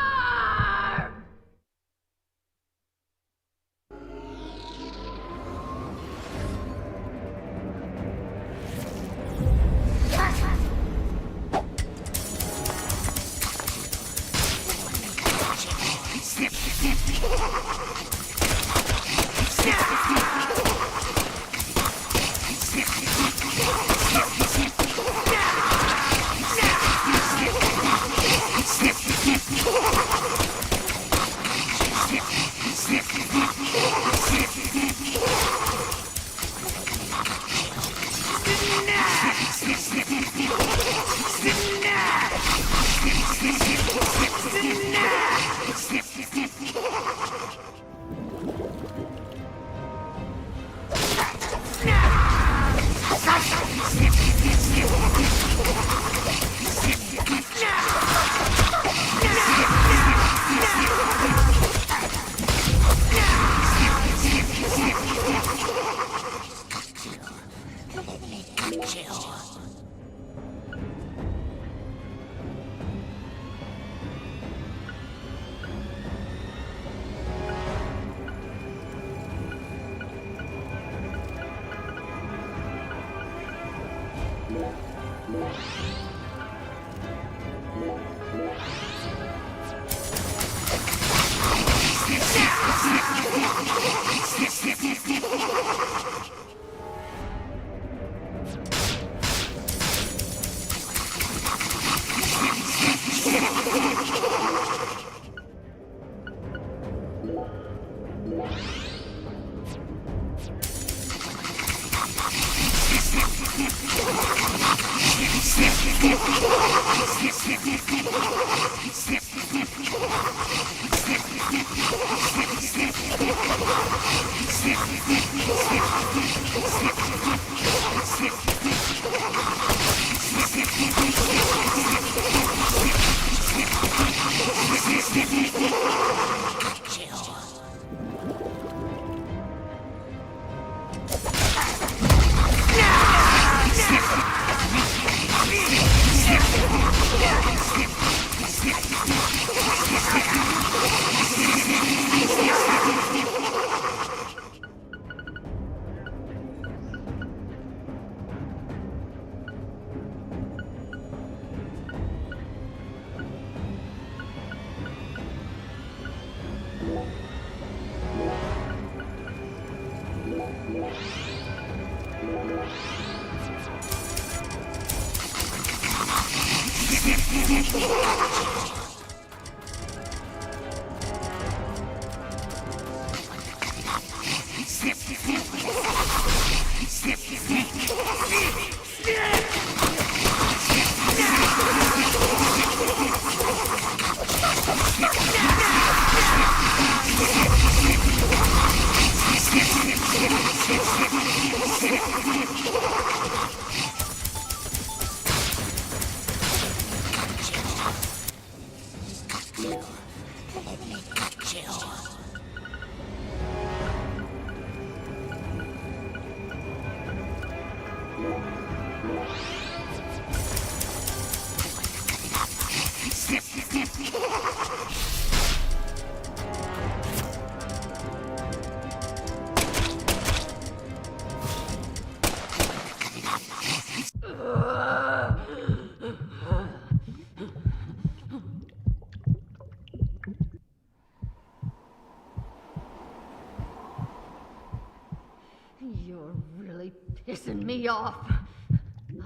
You're really pissing me off.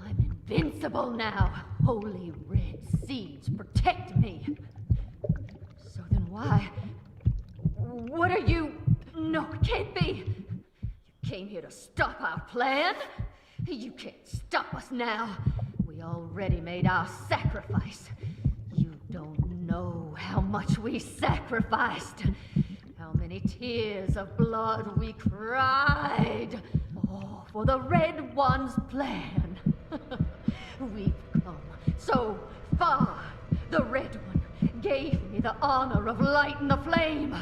I'm invincible now. Holy red seeds protect me. So then why? What are you? No, it can't be. You came here to stop our plan? You can't stop us now. We already made our sacrifice. You don't know how much we sacrificed. How many tears of blood we cried. Oh, for the Red One's plan. We've come so far. The Red One gave me the honor of lighting the flame.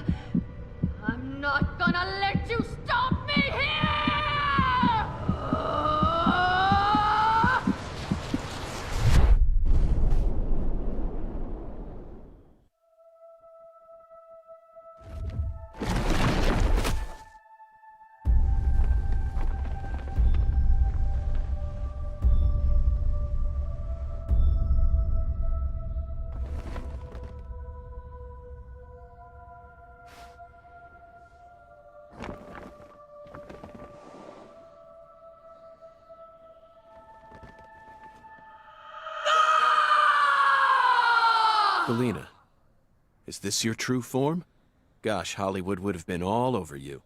I'm not gonna let you stop me here! Galena, is this your true form? Gosh, Hollywood would have been all over you.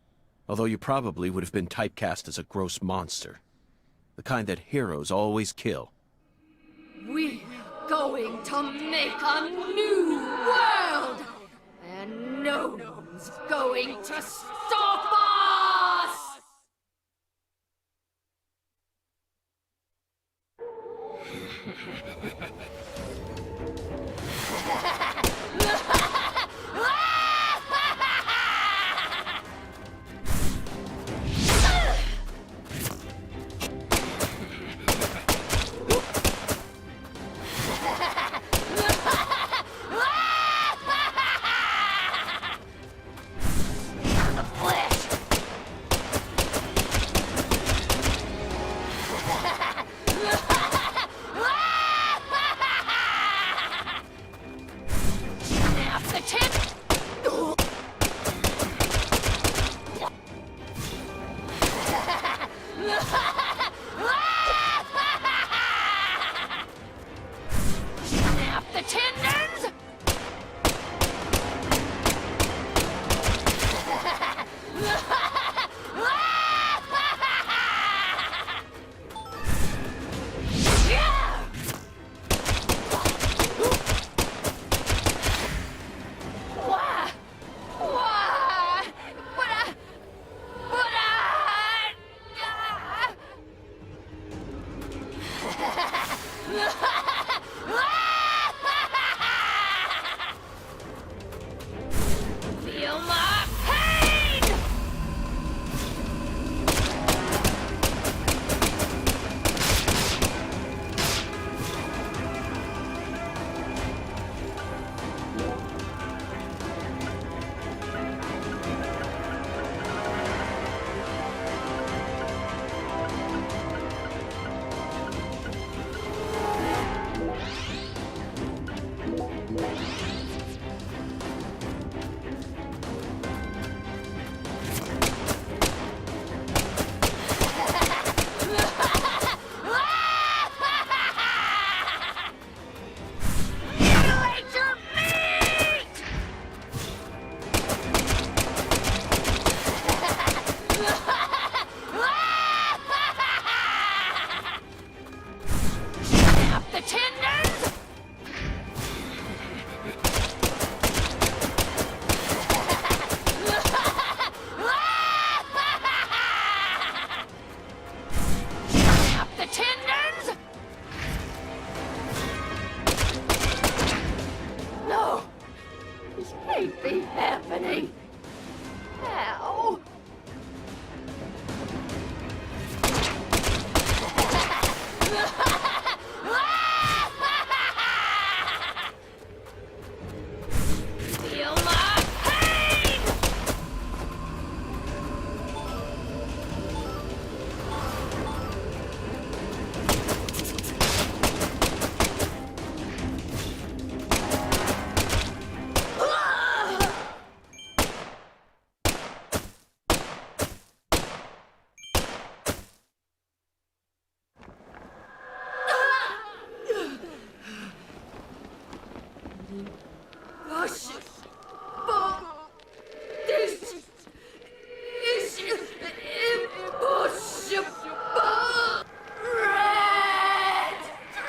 Although you probably would have been typecast as a gross monster. The kind that heroes always kill. We're going to make a new world! And no one's going to stop us! can't be happening. Ow. Feel my pain! Push. This is impossible. Red 3!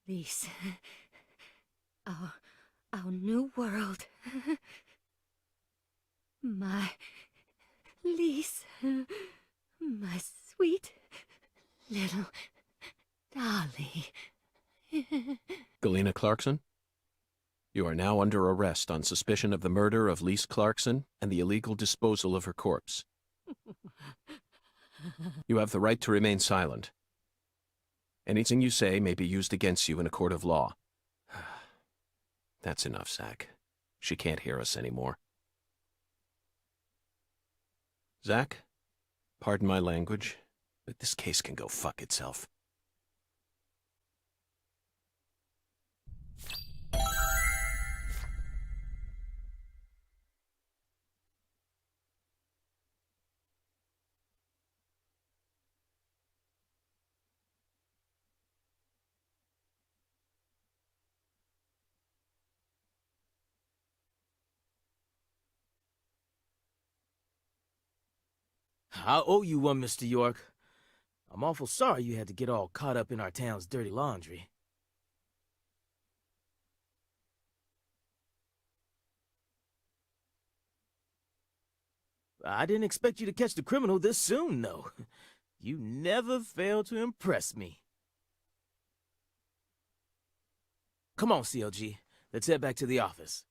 Lise. Our new world. My Lise. My sweet little dolly. Galena Clarkson? You are now under arrest on suspicion of the murder of Lise Clarkson and the illegal disposal of her corpse. You have the right to remain silent. Anything you say may be used against you in a court of law. That's enough, Zach. She can't hear us anymore. Zach, pardon my language, but this case can go fuck itself. I owe you one, Mr. York. I'm awful sorry you had to get all caught up in our town's dirty laundry. I didn't expect you to catch the criminal this soon, though. You never fail to impress me. Come on, CLG. Let's head back to the office.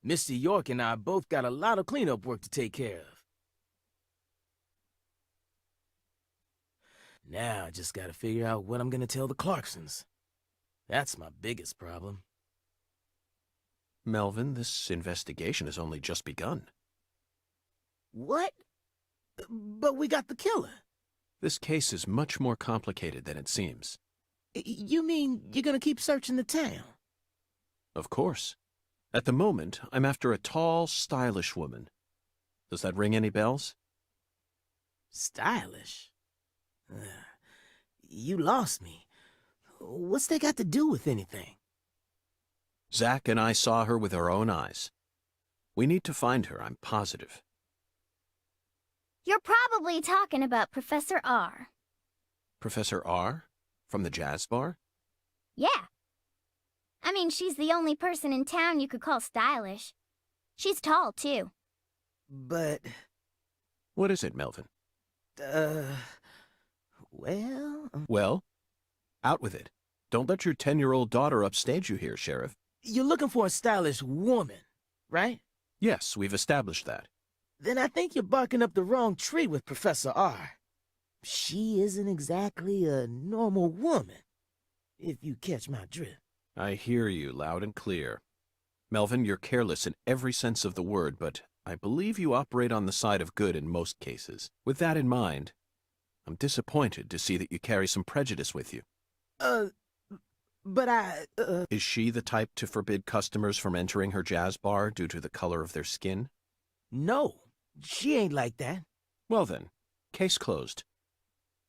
Mr. York and I both got a lot of cleanup work to take care of. Now I just gotta figure out what I'm gonna tell the Clarksons. That's my biggest problem. Melvin, this investigation has only just begun. What? But we got the killer. This case is much more complicated than it seems. You mean you're gonna keep searching the town? Of course. At the moment, I'm after a tall, stylish woman. Does that ring any bells? Stylish? You lost me. What's that got to do with anything? Zack and I saw her with our own eyes. We need to find her, I'm positive. You're probably talking about Professor R. Professor R? From the jazz bar? Yeah. I mean, she's the only person in town you could call stylish. She's tall, too. But... What is it, Melvin? Well... Well? Out with it. Don't let your 10-year-old daughter upstage you here, Sheriff. You're looking for a stylish woman, right? Yes, we've established that. Then I think you're barking up the wrong tree with Professor R. She isn't exactly a normal woman, if you catch my drift. I hear you loud and clear. Melvin, you're careless in every sense of the word, but I believe you operate on the side of good in most cases. With that in mind, I'm disappointed to see that you carry some prejudice with you. But I, Is she the type to forbid customers from entering her jazz bar due to the color of their skin? No, she ain't like that. Well then, case closed.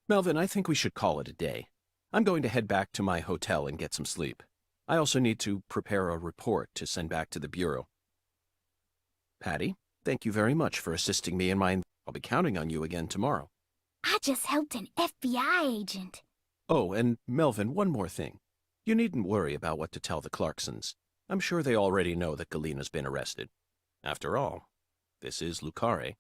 Melvin, I think we should call it a day. I'm going to head back to my hotel and get some sleep. I also need to prepare a report to send back to the Bureau. Patty, thank you very much for assisting me in my... I'll be counting on you again tomorrow. I just helped an FBI agent. Oh, and Melvin, one more thing. You needn't worry about what to tell the Clarksons. I'm sure they already know that Galena's been arrested. After all, this is Lucare.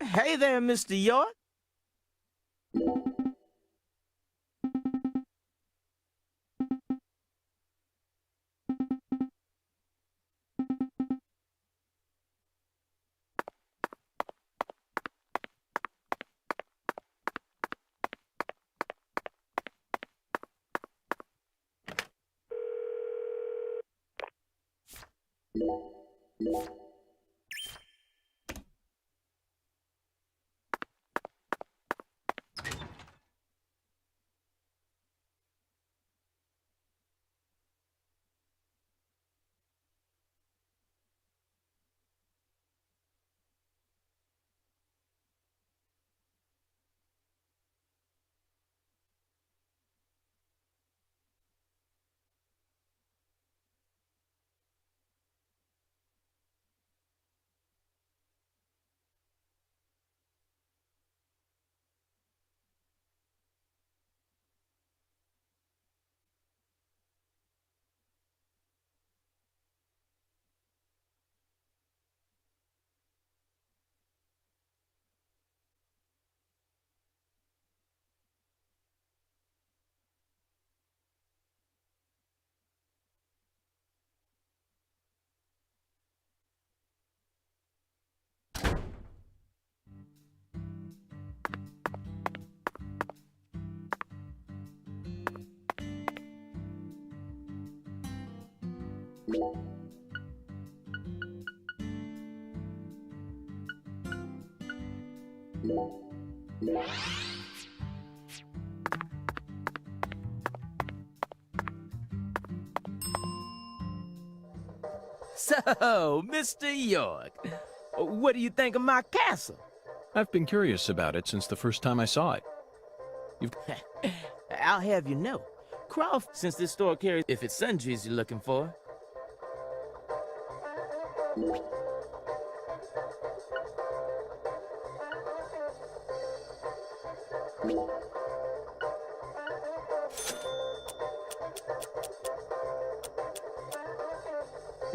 Hey there, Mr. York. So, Mr. York, what do you think of my castle? I've been curious about it since the first time I saw it. I'll have you know, Croft, since this store carries if it's sundries you're looking for.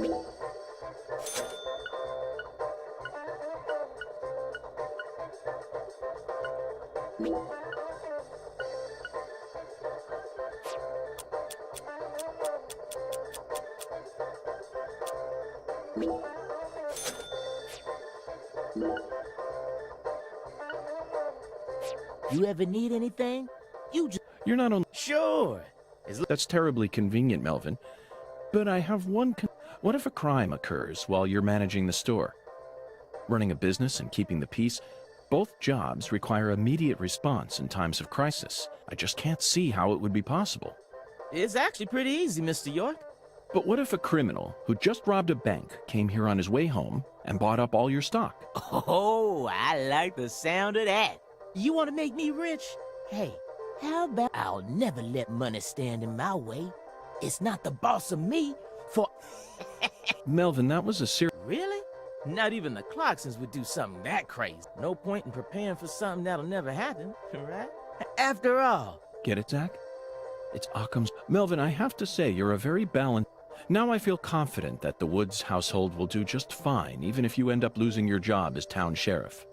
You ever need anything? You just... You're not only... Sure. That's terribly convenient, Melvin. But I have one... What if a crime occurs while you're managing the store? Running a business and keeping the peace, both jobs require immediate response in times of crisis. I just can't see how it would be possible. It's actually pretty easy, Mr. York. But what if a criminal who just robbed a bank came here on his way home and bought up all your stock? Oh, I like the sound of that. You want to make me rich? Hey, how about I'll never let money stand in my way. It's not the boss of me, for... Melvin, that was a serious... Really? Not even the Clarksons would do something that crazy. No point in preparing for something that'll never happen, right? After all... Get it, Zach? It's Occam's... Melvin, I have to say, you're a very balanced... Now I feel confident that the Woods household will do just fine, even if you end up losing your job as town sheriff.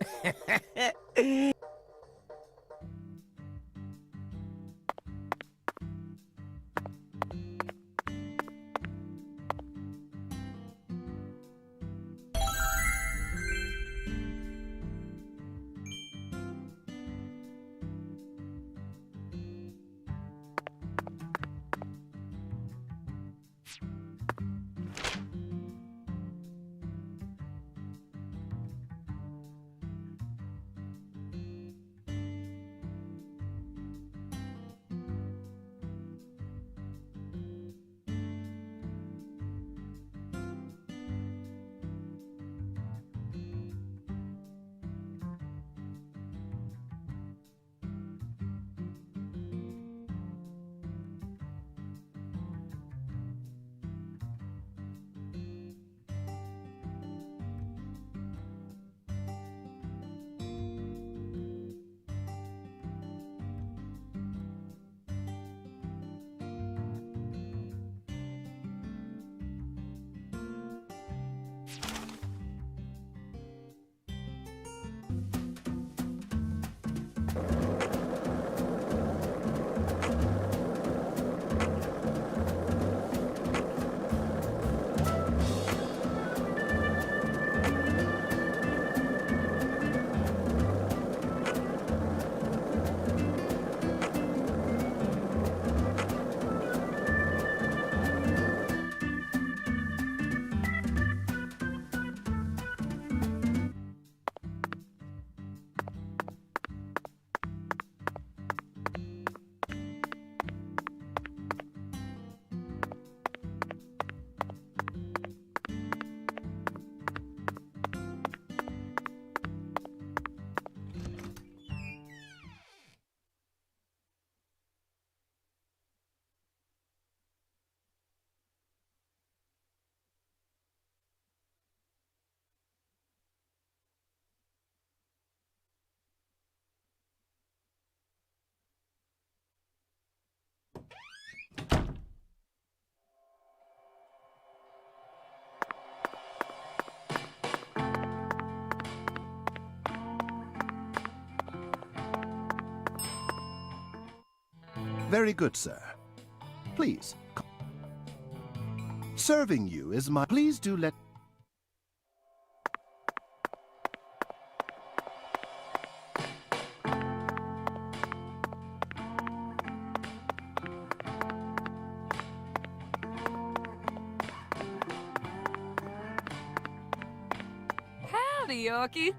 Very good, sir. Please. Serving you is my... Please do let... Howdy, Yorkie.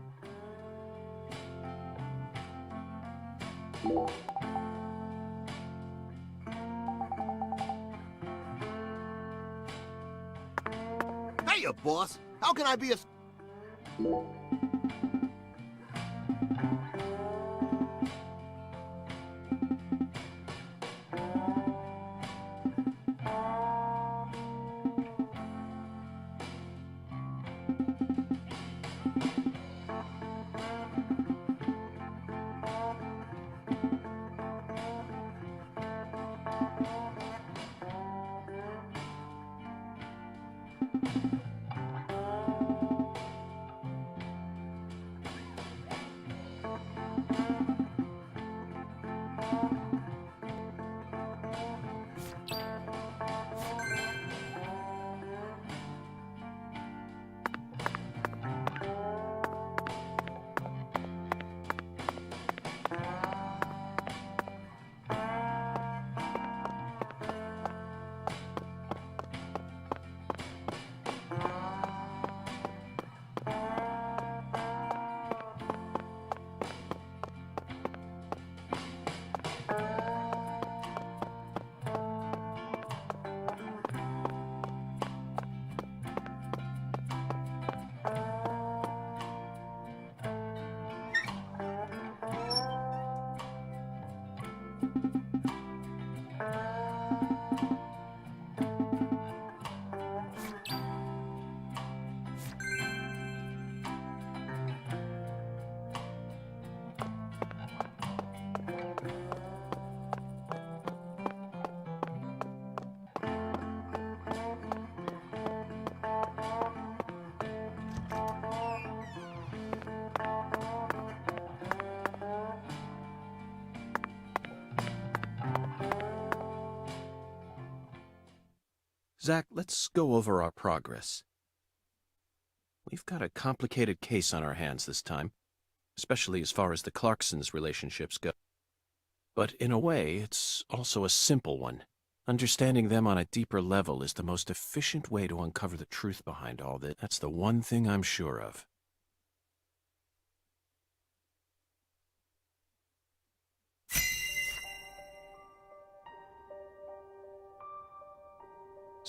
Hiya, boss. How can I be a... Zach, let's go over our progress. We've got a complicated case on our hands this time, especially as far as the Clarksons' relationships go. But in a way, it's also a simple one. Understanding them on a deeper level is the most efficient way to uncover the truth behind all this. That's the one thing I'm sure of.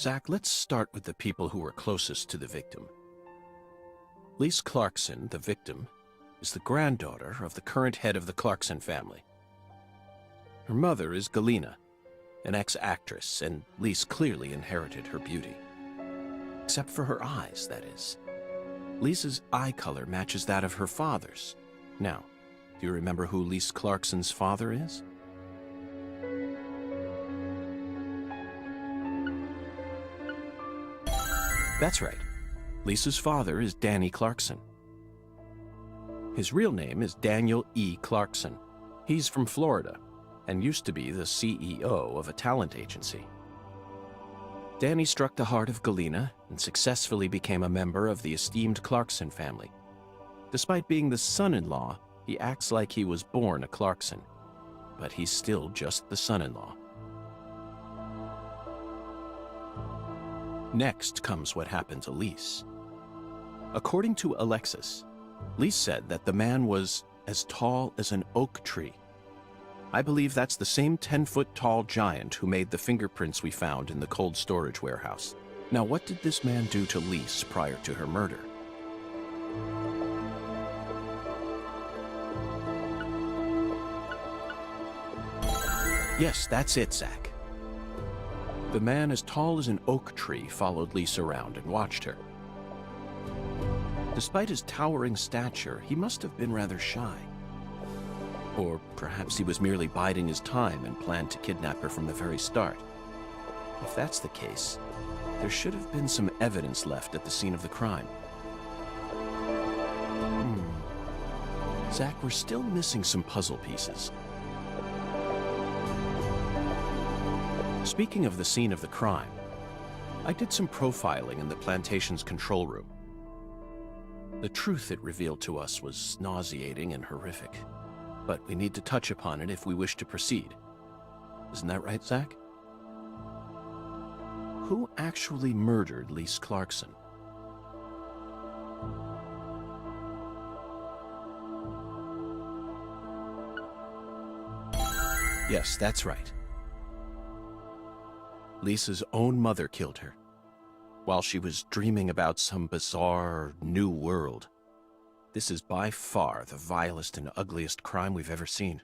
Zach, let's start with the people who were closest to the victim. Lise Clarkson, the victim, is the granddaughter of the current head of the Clarkson family. Her mother is Galena, an ex-actress, and Lise clearly inherited her beauty. Except for her eyes, that is. Lisa's eye color matches that of her father's. Now, do you remember who Lise Clarkson's father is? That's right. Lisa's father is Danny Clarkson. His real name is Daniel E. Clarkson. He's from Florida and used to be the CEO of a talent agency. Danny struck the heart of Galena and successfully became a member of the esteemed Clarkson family. Despite being the son-in-law, he acts like he was born a Clarkson, but he's still just the son-in-law. Next comes what happened to Lise. According to Alexis, Lise said that the man was as tall as an oak tree. I believe that's the same 10-foot-tall giant who made the fingerprints we found in the cold storage warehouse. Now, what did this man do to Lise prior to her murder? Yes, that's it, Zach. The man as tall as an oak tree followed Lise around and watched her. Despite his towering stature, he must have been rather shy. Or perhaps he was merely biding his time and planned to kidnap her from the very start. If that's the case, there should have been some evidence left at the scene of the crime. Zach, we're still missing some puzzle pieces. Speaking of the scene of the crime, I did some profiling in the plantation's control room. The truth it revealed to us was nauseating and horrific, but we need to touch upon it if we wish to proceed. Isn't that right, Zach? Who actually murdered Lise Clarkson? Yes, that's right. Lisa's own mother killed her, while she was dreaming about some bizarre new world. This is by far the vilest and ugliest crime we've ever seen.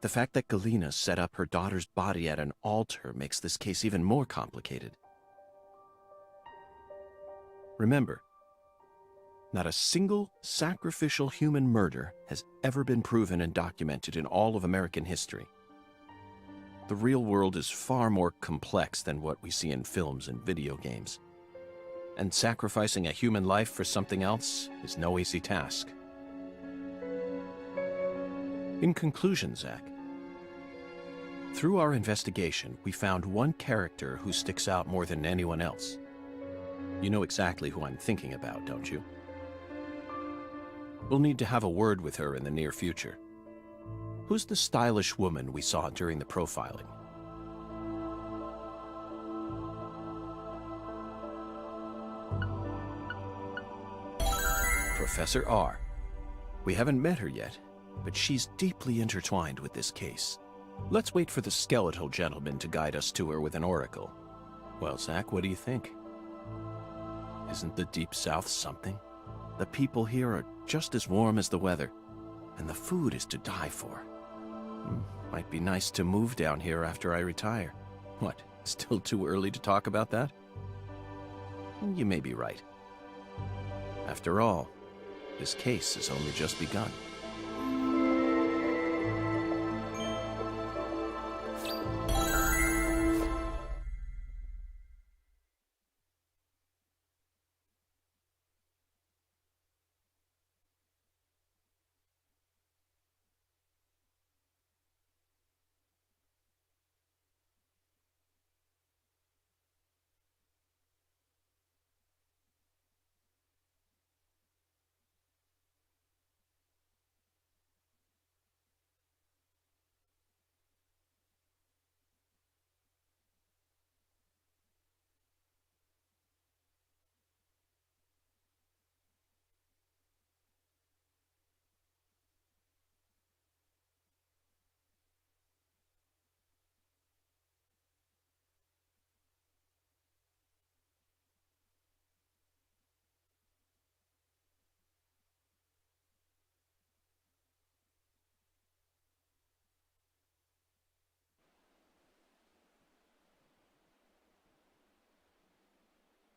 The fact that Galena set up her daughter's body at an altar makes this case even more complicated. Remember, not a single sacrificial human murder has ever been proven and documented in all of American history. The real world is far more complex than what we see in films and video games. And sacrificing a human life for something else is no easy task. In conclusion, Zach, through our investigation, we found one character who sticks out more than anyone else. You know exactly who I'm thinking about, don't you? We'll need to have a word with her in the near future. Who's the stylish woman we saw during the profiling? Professor R. We haven't met her yet, but she's deeply intertwined with this case. Let's wait for the skeletal gentleman to guide us to her with an oracle. Well, Zach, what do you think? Isn't the Deep South something? The people here are just as warm as the weather, and the food is to die for. Might be nice to move down here after I retire. What, still too early to talk about that? You may be right. After all, this case has only just begun.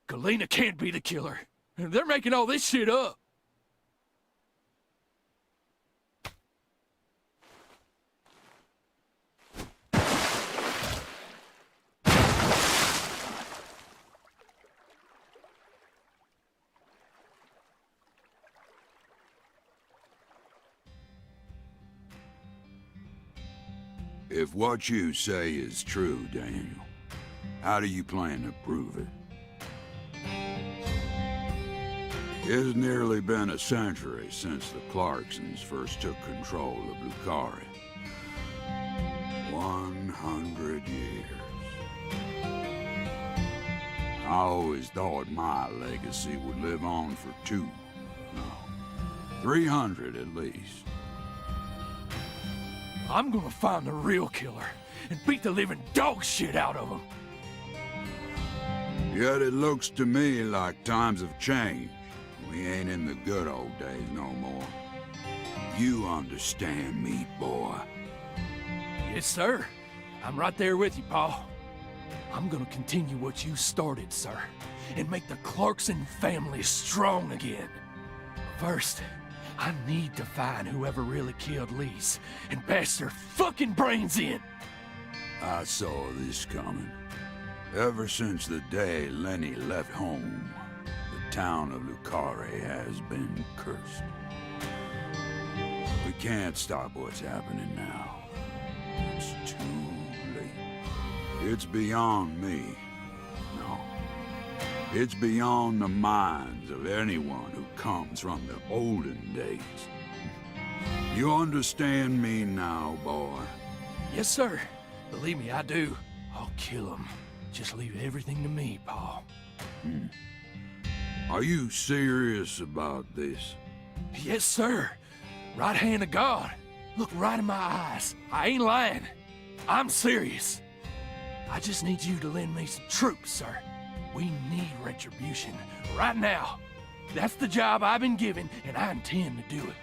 Galena can't be the killer. They're making all this shit up. If what you say is true, Daniel, how do you plan to prove it? It's nearly been a century since the Clarksons first took control of Lucari. 100 years. I always thought my legacy would live on for 300 at least. I'm gonna find the real killer and beat the living dog shit out of him. Yet it looks to me like times have changed. We ain't in the good old days no more. You understand me, boy? Yes, sir. I'm right there with you, Paul. I'm gonna continue what you started, sir, and make the Clarkson family strong again. First, I need to find whoever really killed Lise and bash their fucking brains in. I saw this coming. Ever since the day Lenny left home, the town of Lucari has been cursed. We can't stop what's happening now. It's too late. It's beyond me. No. It's beyond the minds of anyone who comes from the olden days. You understand me now, boy? Yes, sir. Believe me, I do. I'll kill him. Just leave everything to me, Paul. Are you serious about this? Yes, sir. Right hand of God. Look right in my eyes. I ain't lying. I'm serious. I just need you to lend me some troops, sir. We need retribution right now. That's the job I've been given, and I intend to do it.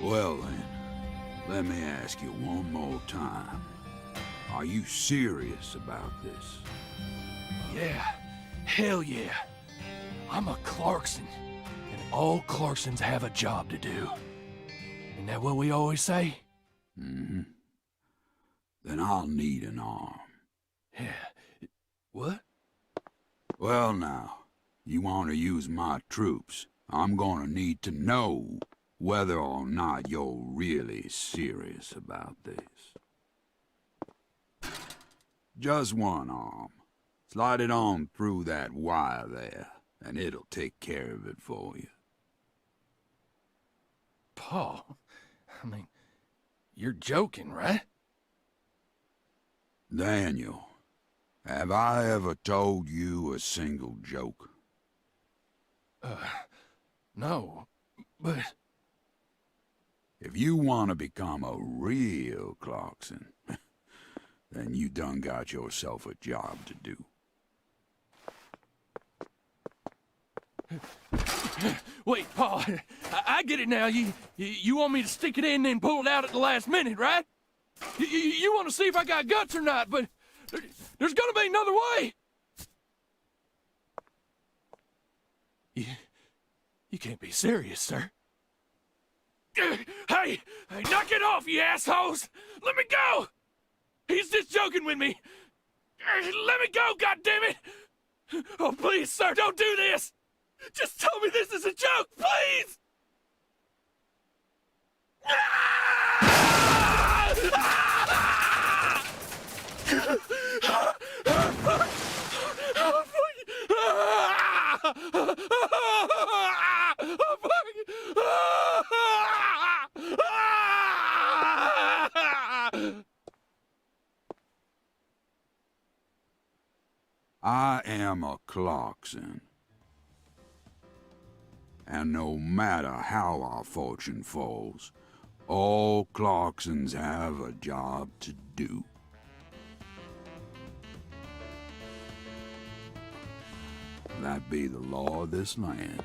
Well then, let me ask you one more time. Are you serious about this? Yeah. Hell yeah. I'm a Clarkson, and all Clarksons have a job to do. Isn't that what we always say? Mm-hmm. then I'll need an arm. Yeah. What? Well now, you want to use my troops, I'm gonna need to know whether or not you're really serious about this. Just one arm. Slide it on through that wire there, and it'll take care of it for you. Paul, I mean, you're joking, right? Daniel, have I ever told you a single joke? No, but... If you want to become a real Clarkson, then you done got yourself a job to do. Wait, Paul, I get it now. You want me to stick it in and then pull it out at the last minute, right? You want to see if I got guts or not, but there's gonna be another way. You can't be serious, sir. Hey, knock it off, you assholes! Let me go! He's just joking with me. Let me go, goddammit! Oh, please, sir, don't do this! Just tell me this is a joke, please! I am a Clarkson. And no matter how our fortune falls, all Clarksons have a job to do. That be the law of this land.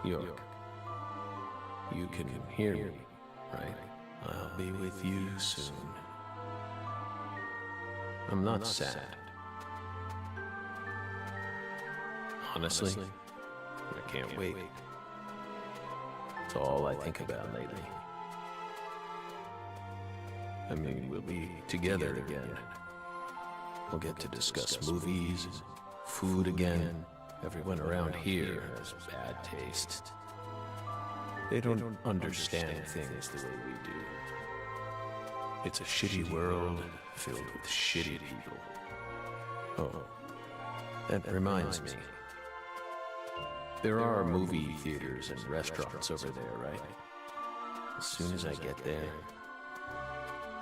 York, you can hear me, right? I'll be with you soon. I'm not sad. Honestly, I can't wait. It's all I think about lately. I mean, we'll be together again. We'll get to discuss movies, food again. Everyone around here has bad taste. They don't understand things the way we do. It's a shitty world filled with shitty people. Oh, that reminds me. There are movie theaters and restaurants over there, right? As soon as I get there,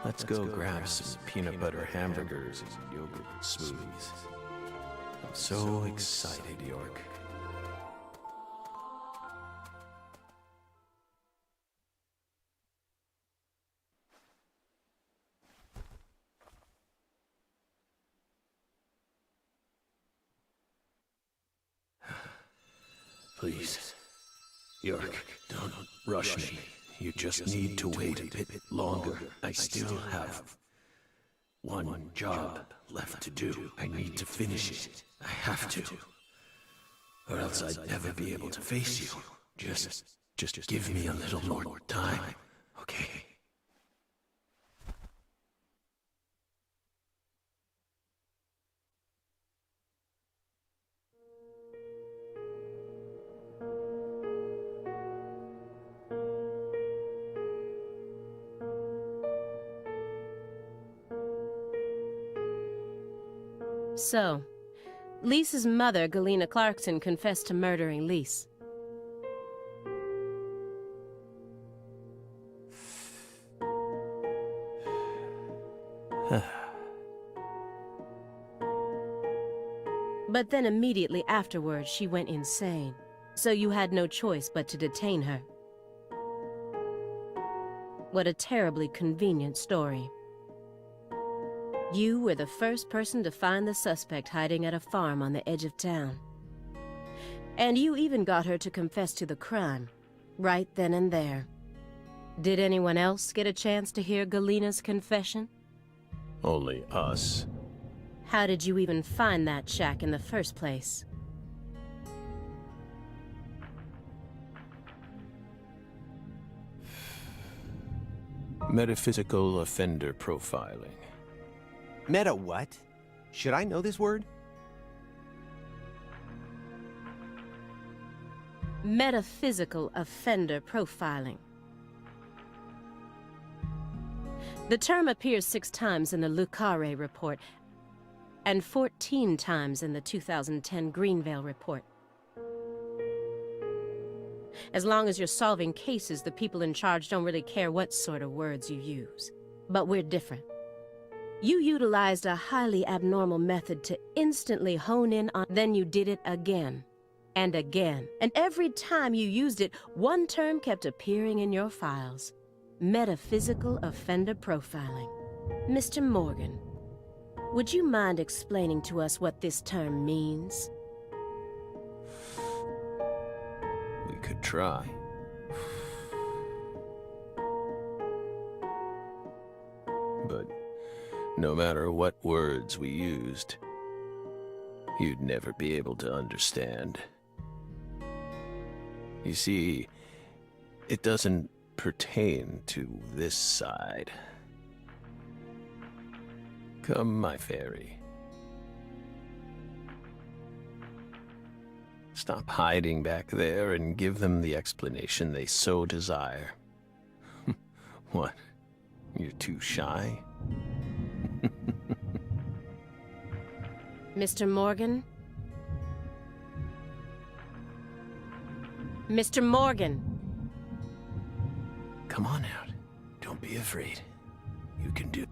let's go grab some peanut butter hamburgers and yogurt smoothies. I'm so excited, York. Please, York, don't rush me. You just need to wait a bit longer. I still have one job left to do. I need to finish it. I have to. or else I'd never be able to face you. Just give me a little more time, okay? So, Lisa's mother, Galena Clarkson, confessed to murdering Lise. But then immediately afterwards, she went insane. So you had no choice but to detain her. What a terribly convenient story. You were the first person to find the suspect hiding at a farm on the edge of town. And you even got her to confess to the crime, right then and there. Did anyone else get a chance to hear Galena's confession? Only us. How did you even find that shack in the first place? Metaphysical offender profiling. Meta what? Should I know this word? Metaphysical offender profiling. The term appears 6 times in the Lucare report and 14 times in the 2010 Greenvale report. As long as you're solving cases, the people in charge don't really care what sort of words you use. But we're different. You utilized a highly abnormal method to instantly hone in on, then you did it again and again. And every time you used it, one term kept appearing in your files. Metaphysical offender profiling. Mr. Morgan, would you mind explaining to us what this term means? We could try. But no matter what words we used, you'd never be able to understand. You see, it doesn't pertain to this side. Come, my fairy. Stop hiding back there and give them the explanation they so desire. What? You're too shy? Mr. Morgan? Mr. Morgan! Come on out. Don't be afraid. You can do.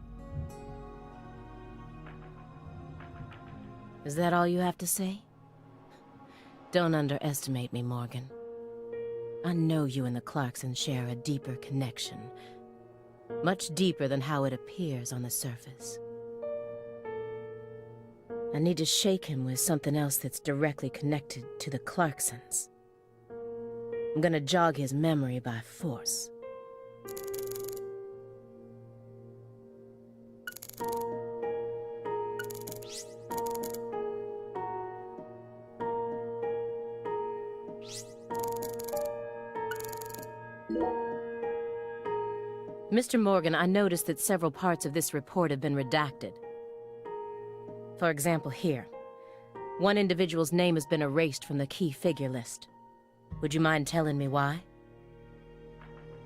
Is that all you have to say? Don't underestimate me, Morgan. I know you and the Clarksons share a deeper connection. Much deeper than how it appears on the surface. I need to shake him with something else that's directly connected to the Clarksons. I'm gonna jog his memory by force. Mr. Morgan, I noticed that several parts of this report have been redacted. For example, here. One individual's name has been erased from the key figure list. Would you mind telling me why?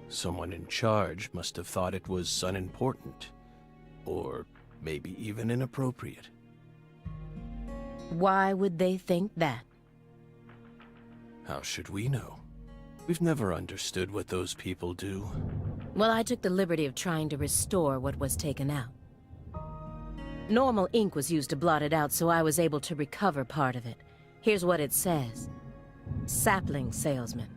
Someone in charge must have thought it was unimportant. Or maybe even inappropriate. Why would they think that? How should we know? We've never understood what those people do. Well, I took the liberty of trying to restore what was taken out. Normal ink was used to blot it out, so I was able to recover part of it. Here's what it says. Sapling salesman.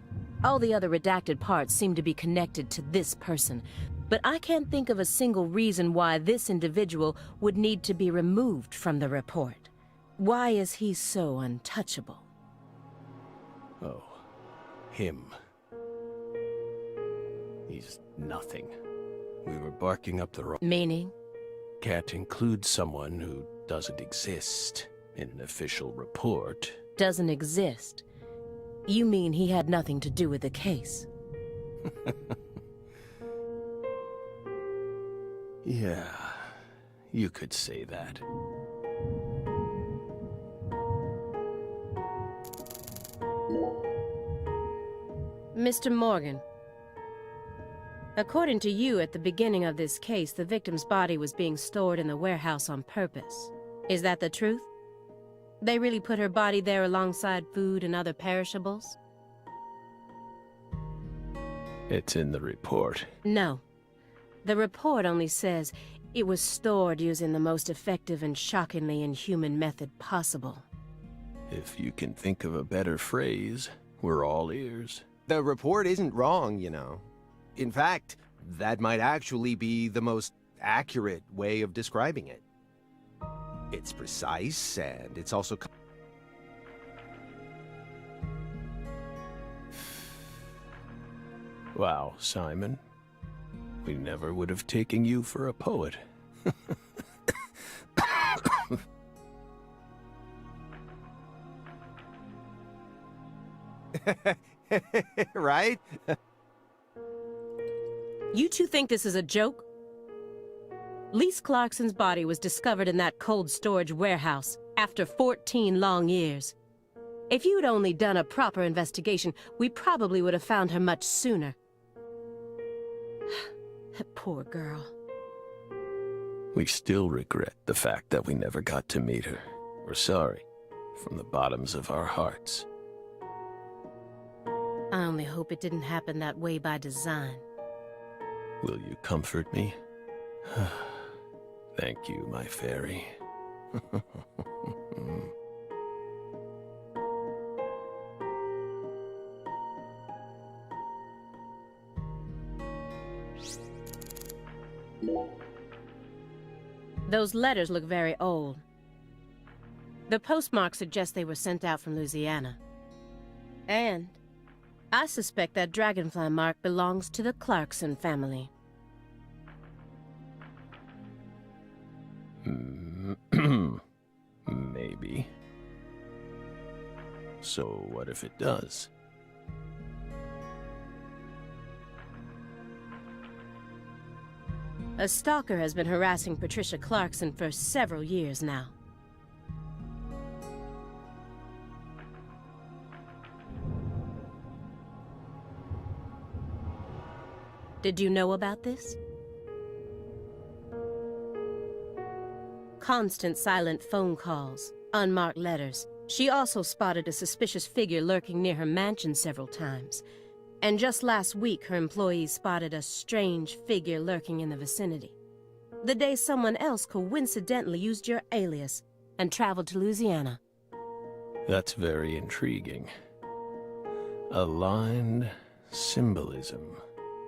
All the other redacted parts seem to be connected to this person, but I can't think of a single reason why this individual would need to be removed from the report. Why is he so untouchable? Oh, him. He's nothing. We were barking up the wrong... Meaning? Can't include someone who doesn't exist in an official report doesn't exist, you mean he had nothing to do with the case? Yeah, you could say that. Mr. Morgan, according to you, at the beginning of this case, the victim's body was being stored in the warehouse on purpose. Is that the truth? They really put her body there alongside food and other perishables? It's in the report. No. The report only says it was stored using the most effective and shockingly inhuman method possible. If you can think of a better phrase, we're all ears. The report isn't wrong, you know. In fact, that might actually be the most accurate way of describing it. It's precise, and it's also... Wow, Simon. We never would have taken you for a poet. Right? You two think this is a joke? Lise Clarkson's body was discovered in that cold storage warehouse after 14 long years. If you'd only done a proper investigation, we probably would have found her much sooner. That poor girl. We still regret the fact that we never got to meet her. We're sorry, from the bottoms of our hearts. I only hope it didn't happen that way by design. Will you comfort me? Thank you, my fairy. Those letters look very old. The postmark suggests they were sent out from Louisiana. And I suspect that dragonfly mark belongs to the Clarkson family. Maybe. So what if it does? A stalker has been harassing Patricia Clarkson for several years now. Did you know about this? Constant silent phone calls, unmarked letters. She also spotted a suspicious figure lurking near her mansion several times. And just last week, her employees spotted a strange figure lurking in the vicinity. The day someone else coincidentally used your alias and traveled to Louisiana. That's very intriguing. Aligned symbolism.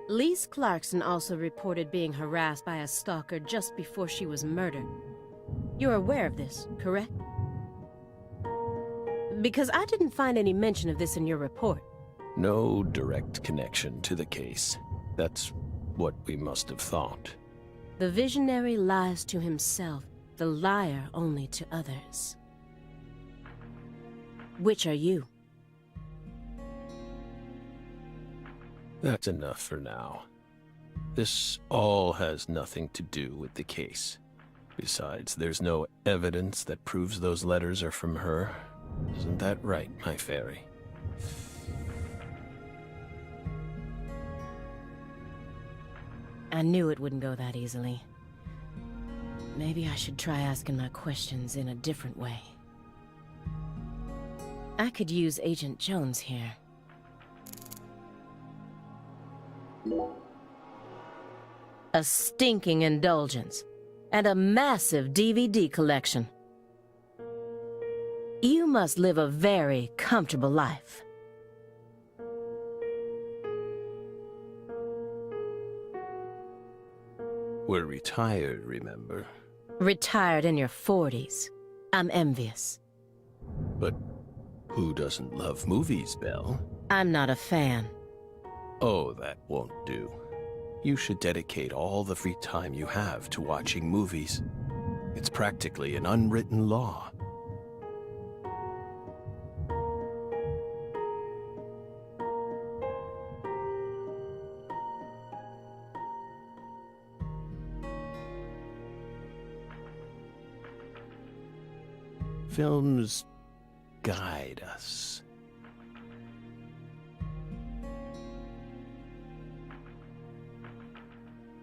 Lise Clarkson also reported being harassed by a stalker just before she was murdered. You're aware of this, correct? Because I didn't find any mention of this in your report. No direct connection to the case. That's what we must have thought. The visionary lies to himself, the liar only to others. Which are you? That's enough for now. This all has nothing to do with the case. Besides, there's no evidence that proves those letters are from her. Isn't that right, my fairy? I knew it wouldn't go that easily. Maybe I should try asking my questions in a different way. I could use Agent Jones here. A stinking indulgence, and a massive DVD collection. You must live a very comfortable life. We're retired, remember? Retired in your 40s. I'm envious. But who doesn't love movies, Belle? I'm not a fan. Oh, that won't do. You should dedicate all the free time you have to watching movies. It's practically an unwritten law. Films guide us.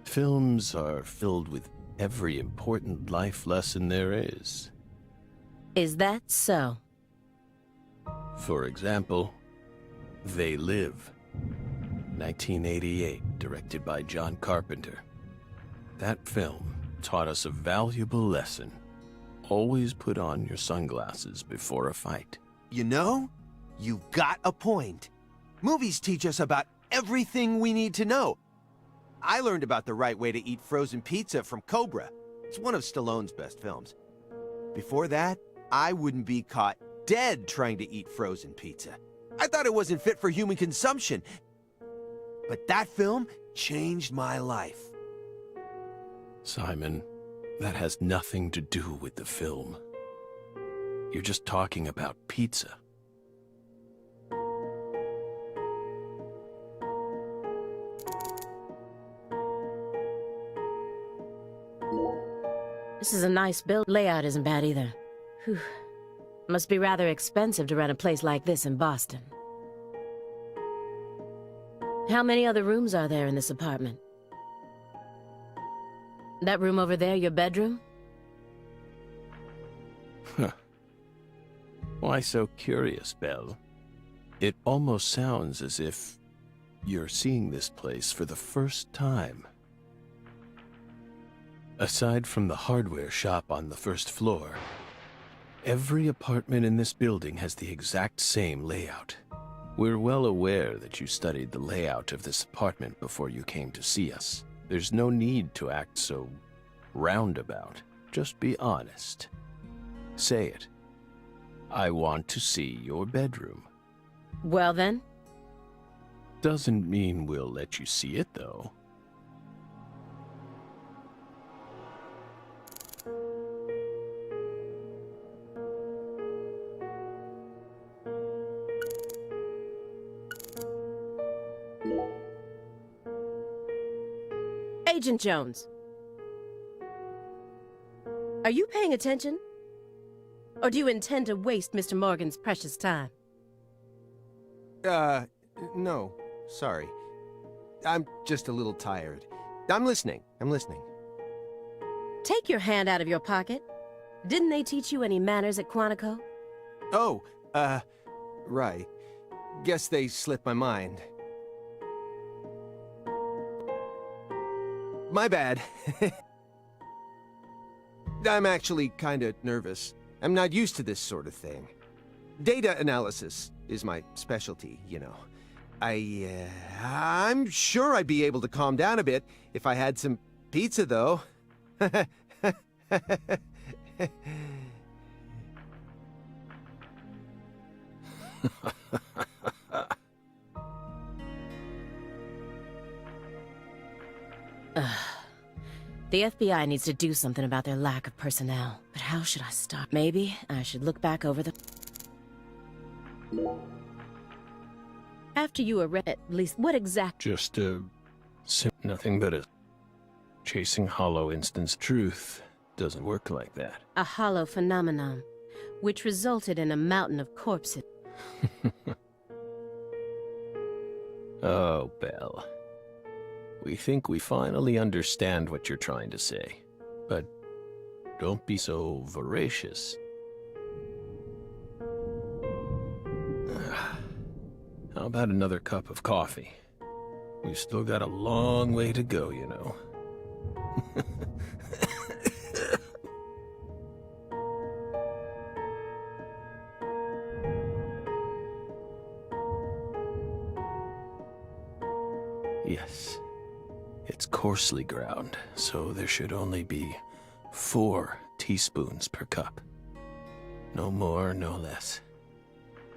Films are filled with every important life lesson there is. Is that so? For example, They Live, 1988, directed by John Carpenter. That film taught us a valuable lesson. Always put on your sunglasses before a fight. You know, you've got a point. Movies teach us about everything we need to know. I learned about the right way to eat frozen pizza from Cobra. It's one of Stallone's best films. Before that, I wouldn't be caught dead trying to eat frozen pizza. I thought it wasn't fit for human consumption. But that film changed my life. Simon, that has nothing to do with the film. You're just talking about pizza. This is a nice build. Layout isn't bad either. Whew. Must be rather expensive to rent a place like this in Boston. How many other rooms are there in this apartment? That room over there, your bedroom? Huh. Why so curious, Belle? It almost sounds as if you're seeing this place for the first time. Aside from the hardware shop on the first floor, every apartment in this building has the exact same layout. We're well aware that you studied the layout of this apartment before you came to see us. There's no need to act so roundabout. Just be honest. Say it. I want to see your bedroom. Well then? Doesn't mean we'll let you see it, though. Agent Jones. Are you paying attention? Or do you intend to waste Mr. Morgan's precious time? No. Sorry. I'm just a little tired. I'm listening. Take your hand out of your pocket. Didn't they teach you any manners at Quantico? Oh, right. Guess they slipped my mind. My bad. I'm actually kinda nervous. I'm not used to this sort of thing. Data analysis is my specialty, you know. I'm sure I'd be able to calm down a bit if I had some pizza, though. The FBI needs to do something about their lack of personnel. But how should I start? Maybe I should look back over the... After you arrest, at least, what exact... Just nothing but a chasing hollow instance truth. Doesn't work like that. A hollow phenomenon, which resulted in a mountain of corpses. Oh, Belle. We think we finally understand what you're trying to say. But don't be so voracious. How about another cup of coffee? We've still got a long way to go, you know. Yes. It's coarsely ground, so there should only be 4 teaspoons per cup. No more, no less.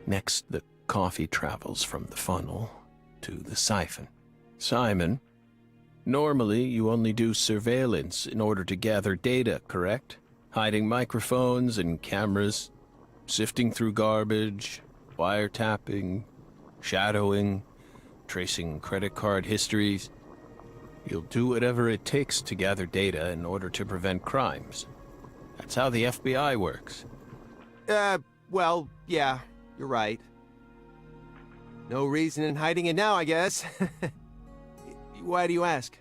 Next, the coffee travels from the funnel to the siphon. Simon, normally you only do surveillance in order to gather data, correct? Hiding microphones and cameras, sifting through garbage, wiretapping, shadowing, tracing credit card histories. You'll do whatever it takes to gather data in order to prevent crimes. That's how the FBI works. Well, yeah, you're right. No reason in hiding it now, I guess. Why do you ask?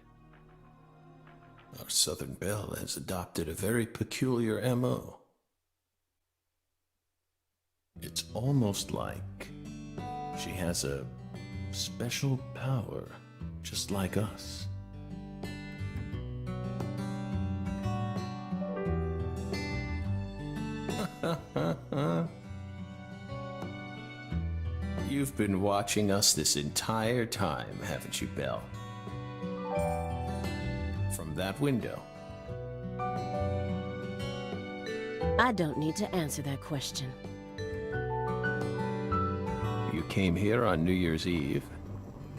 Our Southern Belle has adopted a very peculiar MO. It's almost like she has a special power, just like us. You've been watching us this entire time, haven't you, Belle? From that window. I don't need to answer that question. You came here on New Year's Eve,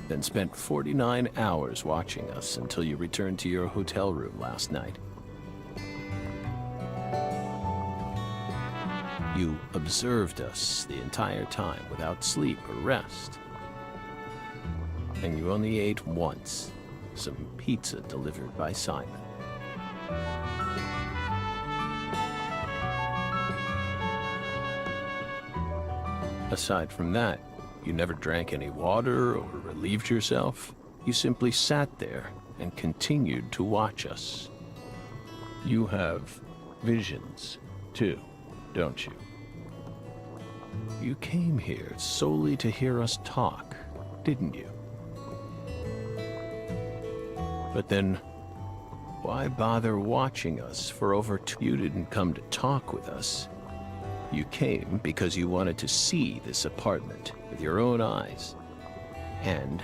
then spent 49 hours watching us until you returned to your hotel room last night. You observed us the entire time without sleep or rest. And you only ate once, some pizza delivered by Simon. Aside from that, you never drank any water or relieved yourself. You simply sat there and continued to watch us. You have visions, too, don't you? You came here solely to hear us talk, didn't you? But then, why bother watching us for over 2? You didn't come to talk with us. You came because you wanted to see this apartment with your own eyes. And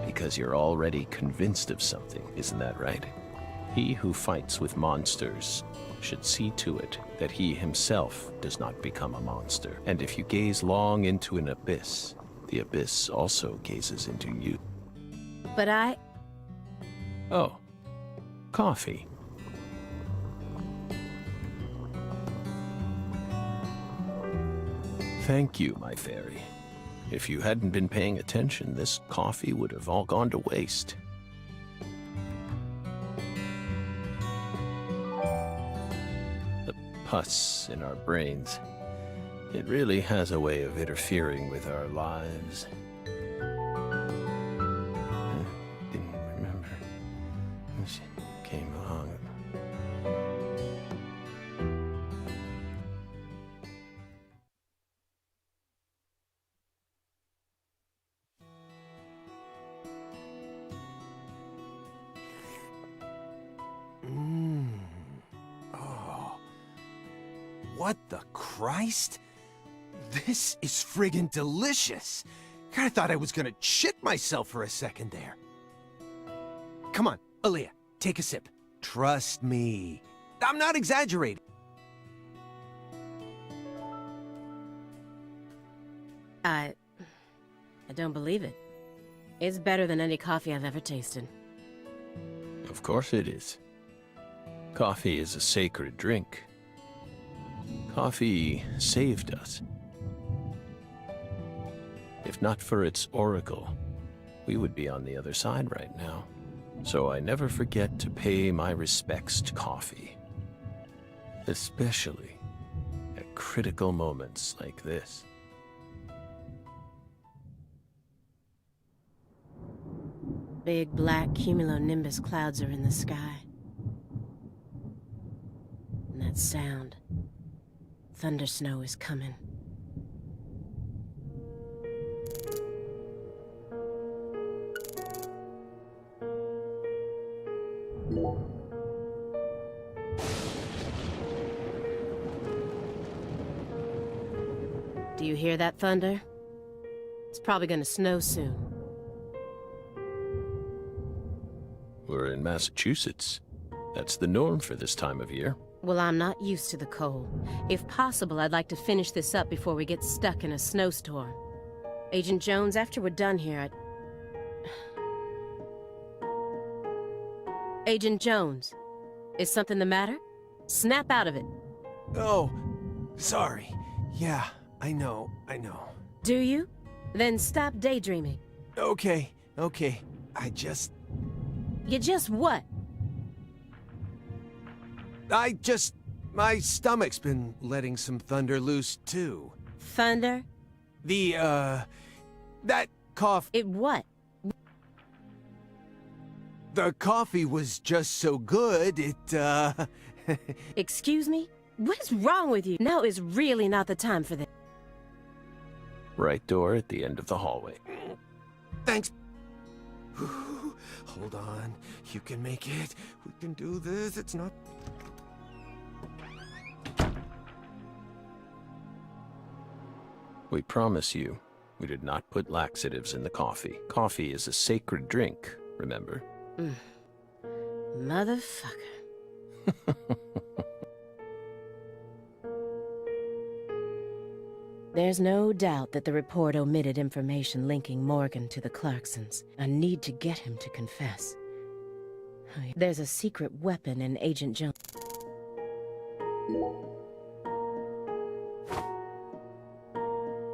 because you're already convinced of something, isn't that right? He who fights with monsters should see to it that he himself does not become a monster. And if you gaze long into an abyss, the abyss also gazes into you. But I... Oh, coffee. Thank you, my fairy. If you hadn't been paying attention, this coffee would have all gone to waste. The pus in our brains. It really has a way of interfering with our lives. Didn't remember. She came along. Oh. What the Christ? This is friggin' delicious. Kinda thought I was gonna shit myself for a second there. Come on, Aaliyah, take a sip. Trust me. I'm not exaggerating. I don't believe it. It's better than any coffee I've ever tasted. Of course it is. Coffee is a sacred drink. Coffee saved us. If not for its oracle, we would be on the other side right now. So I never forget to pay my respects to coffee. Especially at critical moments like this. Big black cumulonimbus clouds are in the sky. And that sound. Thunder snow is coming. Do you hear that thunder? It's probably gonna snow soon. We're in Massachusetts. That's the norm for this time of year. Well, I'm not used to the cold. If possible, I'd like to finish this up before we get stuck in a snowstorm. Agent Jones, after we're done here, Agent Jones, is something the matter? Snap out of it. Oh, sorry. Yeah, I know. Do you? Then stop daydreaming. Okay. You just what? I just My stomach's been letting some thunder loose, too. Thunder? That cough... It what? The coffee was just so good, it, Excuse me? What is wrong with you? Now is really not the time for this. Right door at the end of the hallway. Thanks. Hold on. You can make it. We can do this. It's not... We promise you, we did not put laxatives in the coffee. Coffee is a sacred drink, remember? Motherfucker. There's no doubt that the report omitted information linking Morgan to the Clarksons. I need to get him to confess. There's a secret weapon in Agent Jones.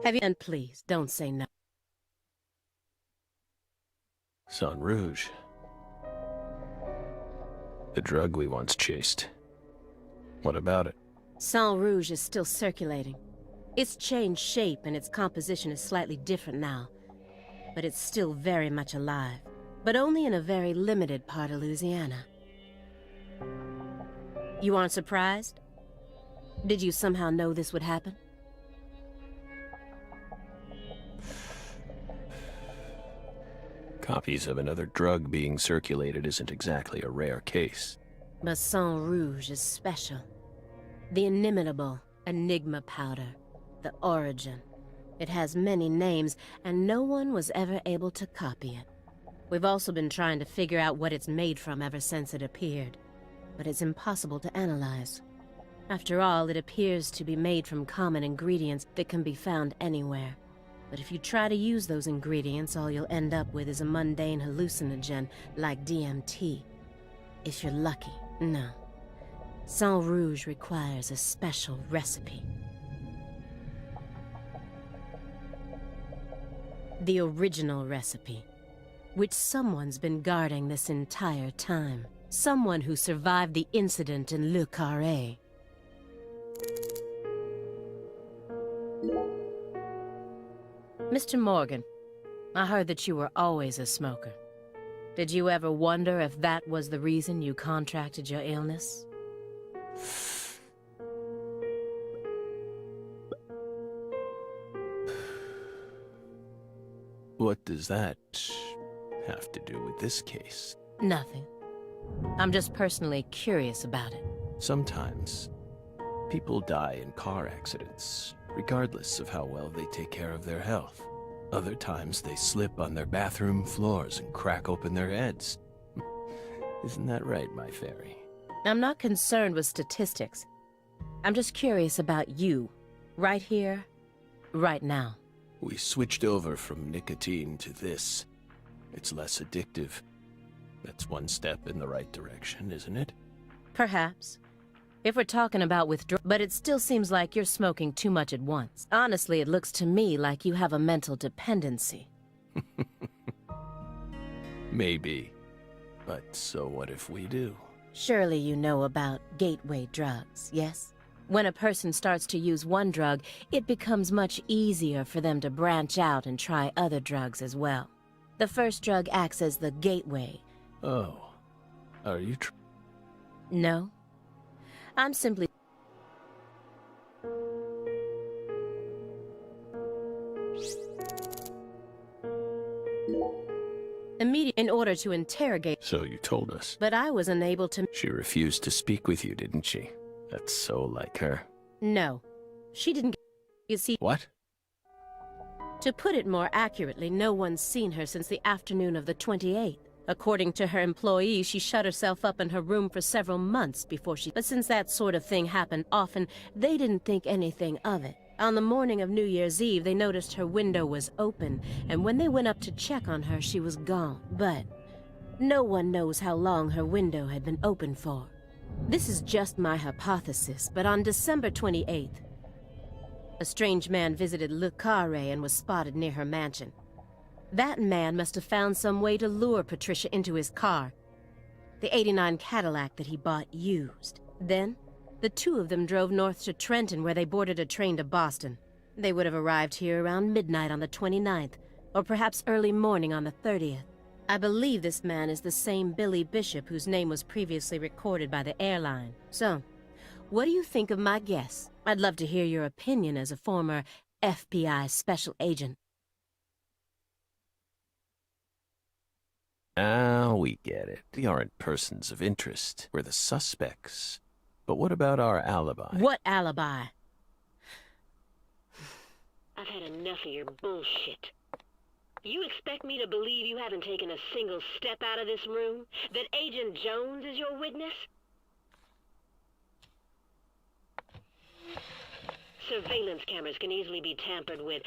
Have you? And please, don't say no. Sang Rouge. The drug we once chased. What about it? Sang Rouge is still circulating. It's changed shape and its composition is slightly different now. But it's still very much alive. But only in a very limited part of Louisiana. You aren't surprised? Did you somehow know this would happen? Copies of another drug being circulated isn't exactly a rare case. But Sang Rouge is special. The inimitable Enigma powder. The origin. It has many names, and no one was ever able to copy it. We've also been trying to figure out what it's made from ever since it appeared. But it's impossible to analyze. After all, it appears to be made from common ingredients that can be found anywhere. But if you try to use those ingredients, all you'll end up with is a mundane hallucinogen like DMT. If you're lucky, no. Sang Rouge requires a special recipe. The original recipe, which someone's been guarding this entire time. Someone who survived the incident in Le Carré. Mr. Morgan, I heard that you were always a smoker. Did you ever wonder if that was the reason you contracted your illness? What does that have to do with this case? Nothing. I'm just personally curious about it. Sometimes, people die in car accidents, regardless of how well they take care of their health. Other times, they slip on their bathroom floors and crack open their heads. Isn't that right, my fairy? I'm not concerned with statistics. I'm just curious about you, right here, right now. We switched over from nicotine to this. It's less addictive. That's one step in the right direction, isn't it? Perhaps. If we're talking about withdrawal, but it still seems like you're smoking too much at once. Honestly, it looks to me like you have a mental dependency. Maybe. But so what if we do? Surely you know about gateway drugs, yes? When a person starts to use one drug, it becomes much easier for them to branch out and try other drugs as well. The first drug acts as the gateway. Oh. Are you No. I'm simply... in order to interrogate... So you told us. But I was unable to... She refused to speak with you, didn't she? That's so like her. No. She didn't... You see... What? To put it more accurately, no one's seen her since the afternoon of the 28th. According to her employees, she shut herself up in her room for several months before she... But since that sort of thing happened often, they didn't think anything of it. On the morning of New Year's Eve, they noticed her window was open, and when they went up to check on her, she was gone. But no one knows how long her window had been open for. This is just my hypothesis, but on December 28th, a strange man visited Le Carré and was spotted near her mansion. That man must have found some way to lure Patricia into his car, the '89 Cadillac that he bought used. Then, The two of them drove north to Trenton, where they boarded a train to Boston. They would have arrived here around midnight on the 29th, or perhaps early morning on the 30th. I believe this man is the same Billy Bishop whose name was previously recorded by the airline. So, what do you think of my guess? I'd love to hear your opinion as a former FBI special agent. Ah, we get it. We aren't persons of interest. We're the suspects. But what about our alibi? What alibi? I've had enough of your bullshit. You expect me to believe you haven't taken a single step out of this room? That Agent Jones is your witness? Surveillance cameras can easily be tampered with,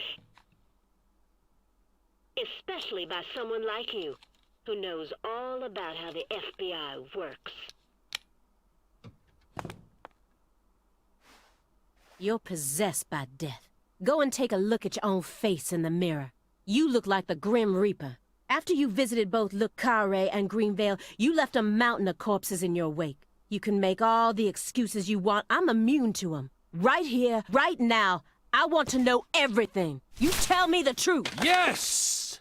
especially by someone like you, who knows all about how the FBI works. You're possessed by death. Go and take a look at your own face in the mirror. You look like the Grim Reaper. After you visited both Le Carré and Greenvale, you left a mountain of corpses in your wake. You can make all the excuses you want. I'm immune to them. Right here, right now, I want to know everything. You tell me the truth. Yes!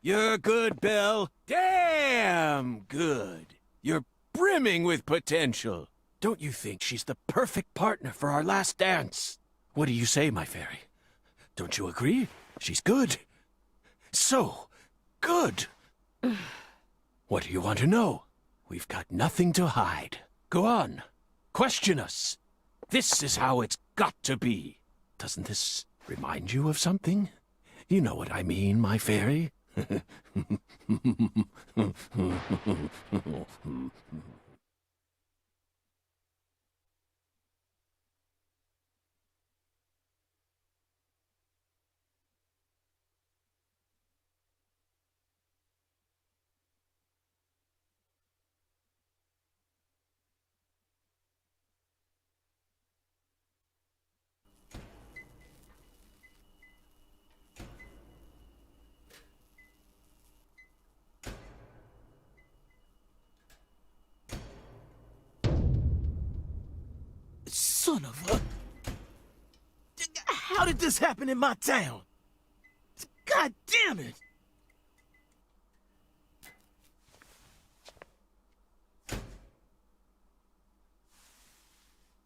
You're good, Belle. Damn good. You're brimming with potential. Don't you think she's the perfect partner for our last dance? What do you say, my fairy? Don't you agree? She's good. So good. What do you want to know? We've got nothing to hide. Go on. Question us. This is how it's got to be. Doesn't this remind you of something? You know what I mean, my fairy. Son of a... How did this happen in my town? God damn it!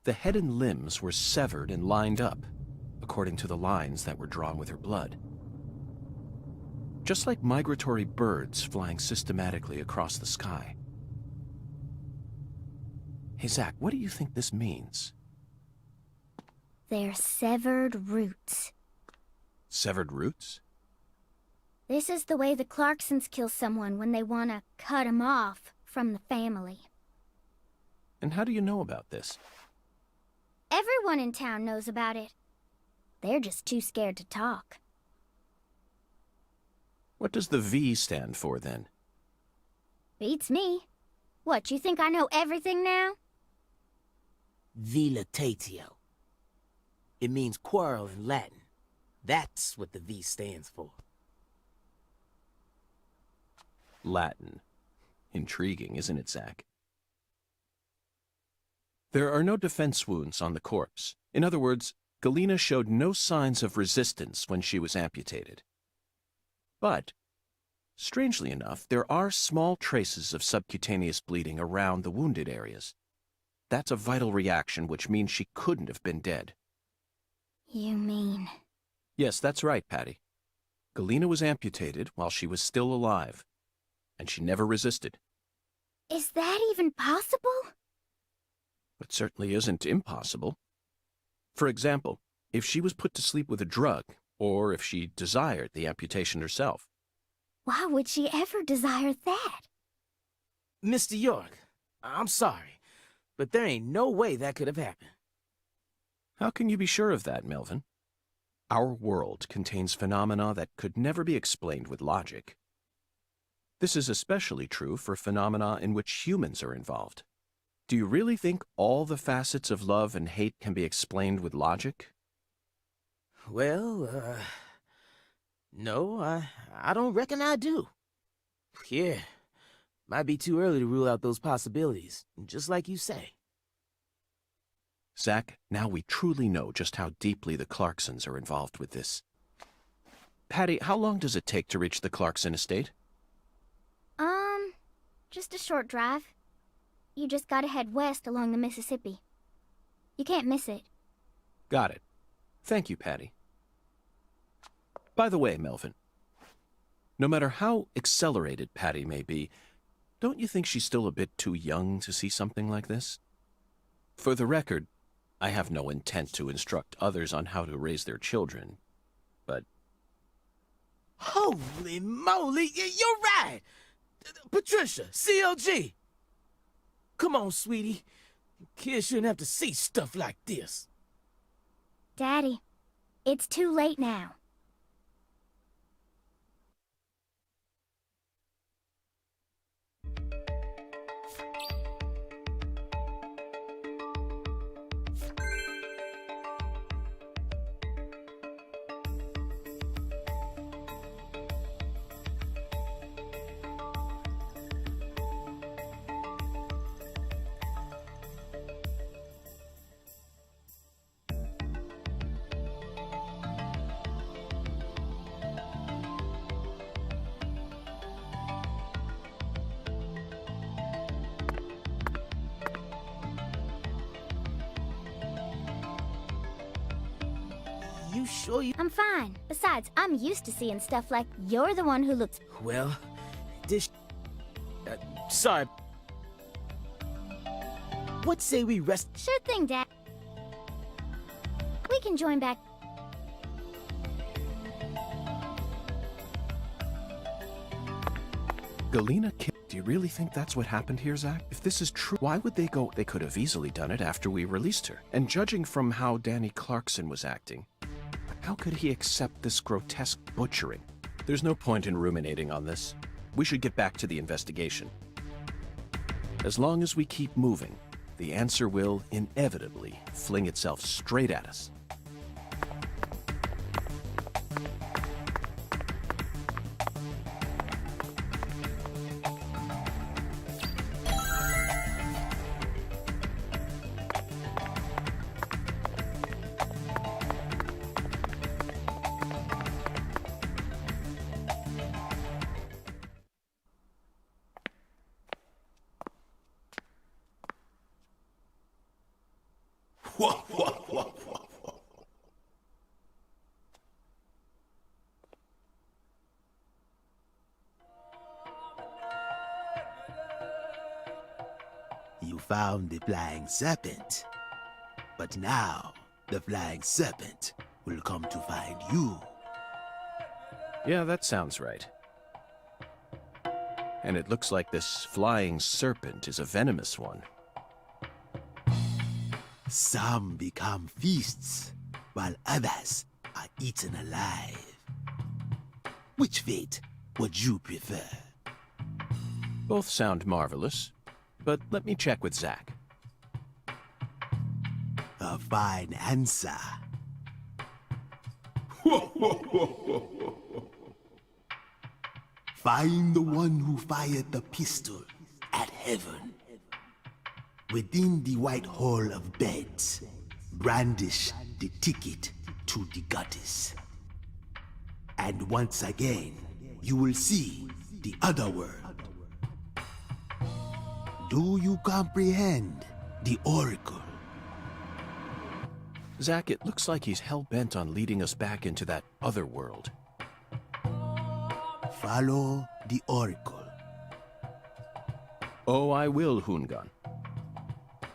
The head and limbs were severed and lined up, according to the lines that were drawn with her blood. Just like migratory birds flying systematically across the sky. Hey, Zach, what do you think this means? They're severed roots. Severed roots? This is the way the Clarksons kill someone when they want to cut him off from the family. And how do you know about this? Everyone in town knows about it. They're just too scared to talk. What does the V stand for, then? Beats me. What, you think I know everything now? Vilitatio. It means quarrel in Latin. That's what the V stands for. Latin. Intriguing, isn't it, Zach? There are no defense wounds on the corpse. In other words, Galena showed no signs of resistance when she was amputated. But, strangely enough, there are small traces of subcutaneous bleeding around the wounded areas. That's a vital reaction, which means she couldn't have been dead. You mean... Yes, that's right, Patty. Galena was amputated while she was still alive, and she never resisted. Is that even possible? It certainly isn't impossible. For example, if she was put to sleep with a drug, or if she desired the amputation herself. Why would she ever desire that? Mr. York, I'm sorry, but there ain't no way that could have happened. How can you be sure of that, Melvin? Our world contains phenomena that could never be explained with logic. This is especially true for phenomena in which humans are involved. Do you really think all the facets of love and hate can be explained with logic? Well, no, I don't reckon I do. Yeah, might be too early to rule out those possibilities, just like you say. Zach, now we truly know just how deeply the Clarksons are involved with this. Patty, how long does it take to reach the Clarkson estate? Just a short drive. You just gotta head west along the Mississippi. You can't miss it. Got it. Thank you, Patty. By the way, Melvin, no matter how accelerated Patty may be, don't you think she's still a bit too young to see something like this? For the record, I have no intent to instruct others on how to raise their children, but... Holy moly, you're right! Patricia, CLG! Come on, sweetie. Kids shouldn't have to see stuff like this. Daddy, it's too late now. You sure you... I'm fine. Besides, I'm used to seeing stuff like you're the one who looks... Well, this... sorry. What say we rest... Sure thing, Dad. We can join back... Galena killed... Do you really think that's what happened here, Zach? If this is true, why would they go... They could have easily done it after we released her. And judging from how Danny Clarkson was acting, how could he accept this grotesque butchering? There's no point in ruminating on this. We should get back to the investigation. As long as we keep moving, the answer will inevitably fling itself straight at us. You found the flying serpent. But now, the flying serpent will come to find you. Yeah, that sounds right. And it looks like this flying serpent is a venomous one. Some become feasts, while others are eaten alive. Which fate would you prefer? Both sound marvelous, but let me check with Zach. A fine answer. Find the one who fired the pistol at heaven. Within the white hall of beds, brandish the ticket to the goddess. And once again, you will see the other world. Do you comprehend the oracle? Zach, it looks like he's hell-bent on leading us back into that other world. Follow the oracle. Oh, I will, Hungan.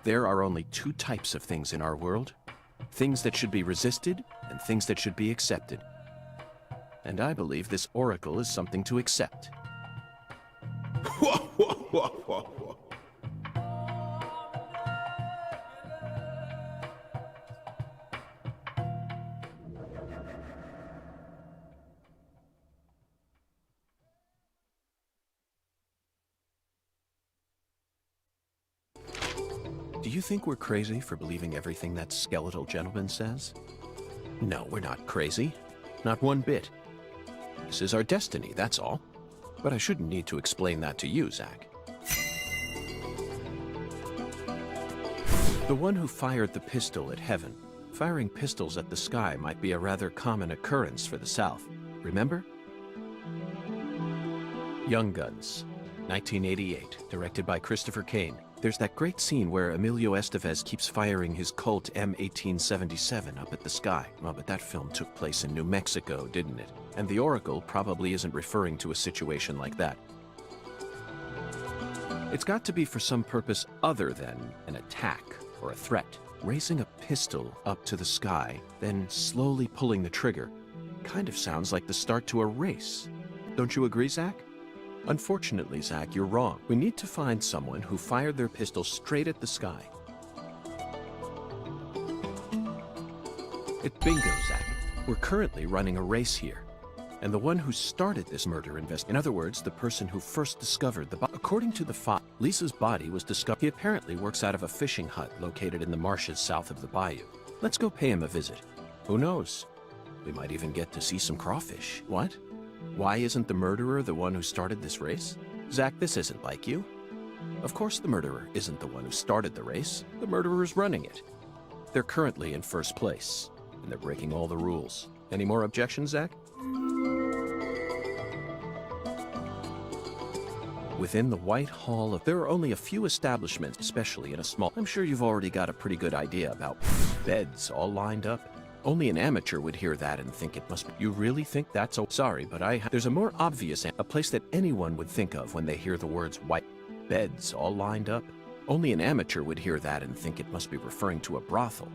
There are only two types of things in our world. Things that should be resisted, and things that should be accepted. And I believe this oracle is something to accept. Do you think we're crazy for believing everything that skeletal gentleman says? No, we're not crazy. Not one bit. This is our destiny, that's all. But I shouldn't need to explain that to you, Zach. The one who fired the pistol at heaven. Firing pistols at the sky might be a rather common occurrence for the South. Remember? Young Guns, 1988, directed by Christopher Kane. There's that great scene where Emilio Estevez keeps firing his Colt M1877 up at the sky. Well, but that film took place in New Mexico, didn't it? And the Oracle probably isn't referring to a situation like that. It's got to be for some purpose other than an attack or a threat. Raising a pistol up to the sky, then slowly pulling the trigger, kind of sounds like the start to a race. Don't you agree, Zach? Unfortunately, Zach, you're wrong. We need to find someone who fired their pistol straight at the sky. It's bingo, Zach. We're currently running a race here. And the one who started this murder in other words, the person who first discovered the body. According to the file, Lisa's body was discovered. He apparently works out of a fishing hut located in the marshes south of the bayou. Let's go pay him a visit. Who knows? We might even get to see some crawfish. What? Why isn't the murderer the one who started this race? Zach, this isn't like you. Of course the murderer isn't the one who started the race. The murderer's running it. They're currently in first place, and they're breaking all the rules. Any more objections, Zach? Within the White Hall there are only a few establishments, especially in a small... I'm sure you've already got a pretty good idea about beds all lined up. Only an amateur would hear that and think it must be... You really think that's... Oh, sorry, but there's a more obvious... A place that anyone would think of when they hear the words white beds all lined up. Only an amateur would hear that and think it must be referring to a brothel.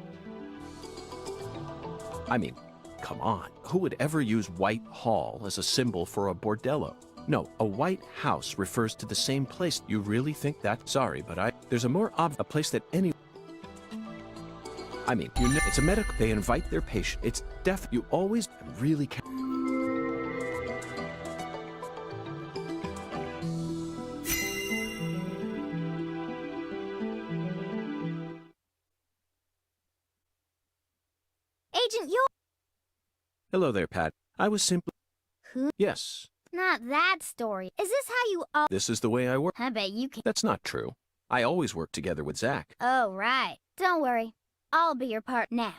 I mean, come on. Who would ever use White Hall as a symbol for a bordello? No, a white house refers to the same place. You really think that? Sorry, but there's a more a place that any... I mean, you know, it's a medical... They invite their patient. It's deaf. You always really can... Agent York! Hello there, Pat. I was simply... Who? Yes. Not that story. Is this how you all... This is the way I work. I bet you can... That's not true. I always work together with Zach. Oh, right. Don't worry. I'll be your part now.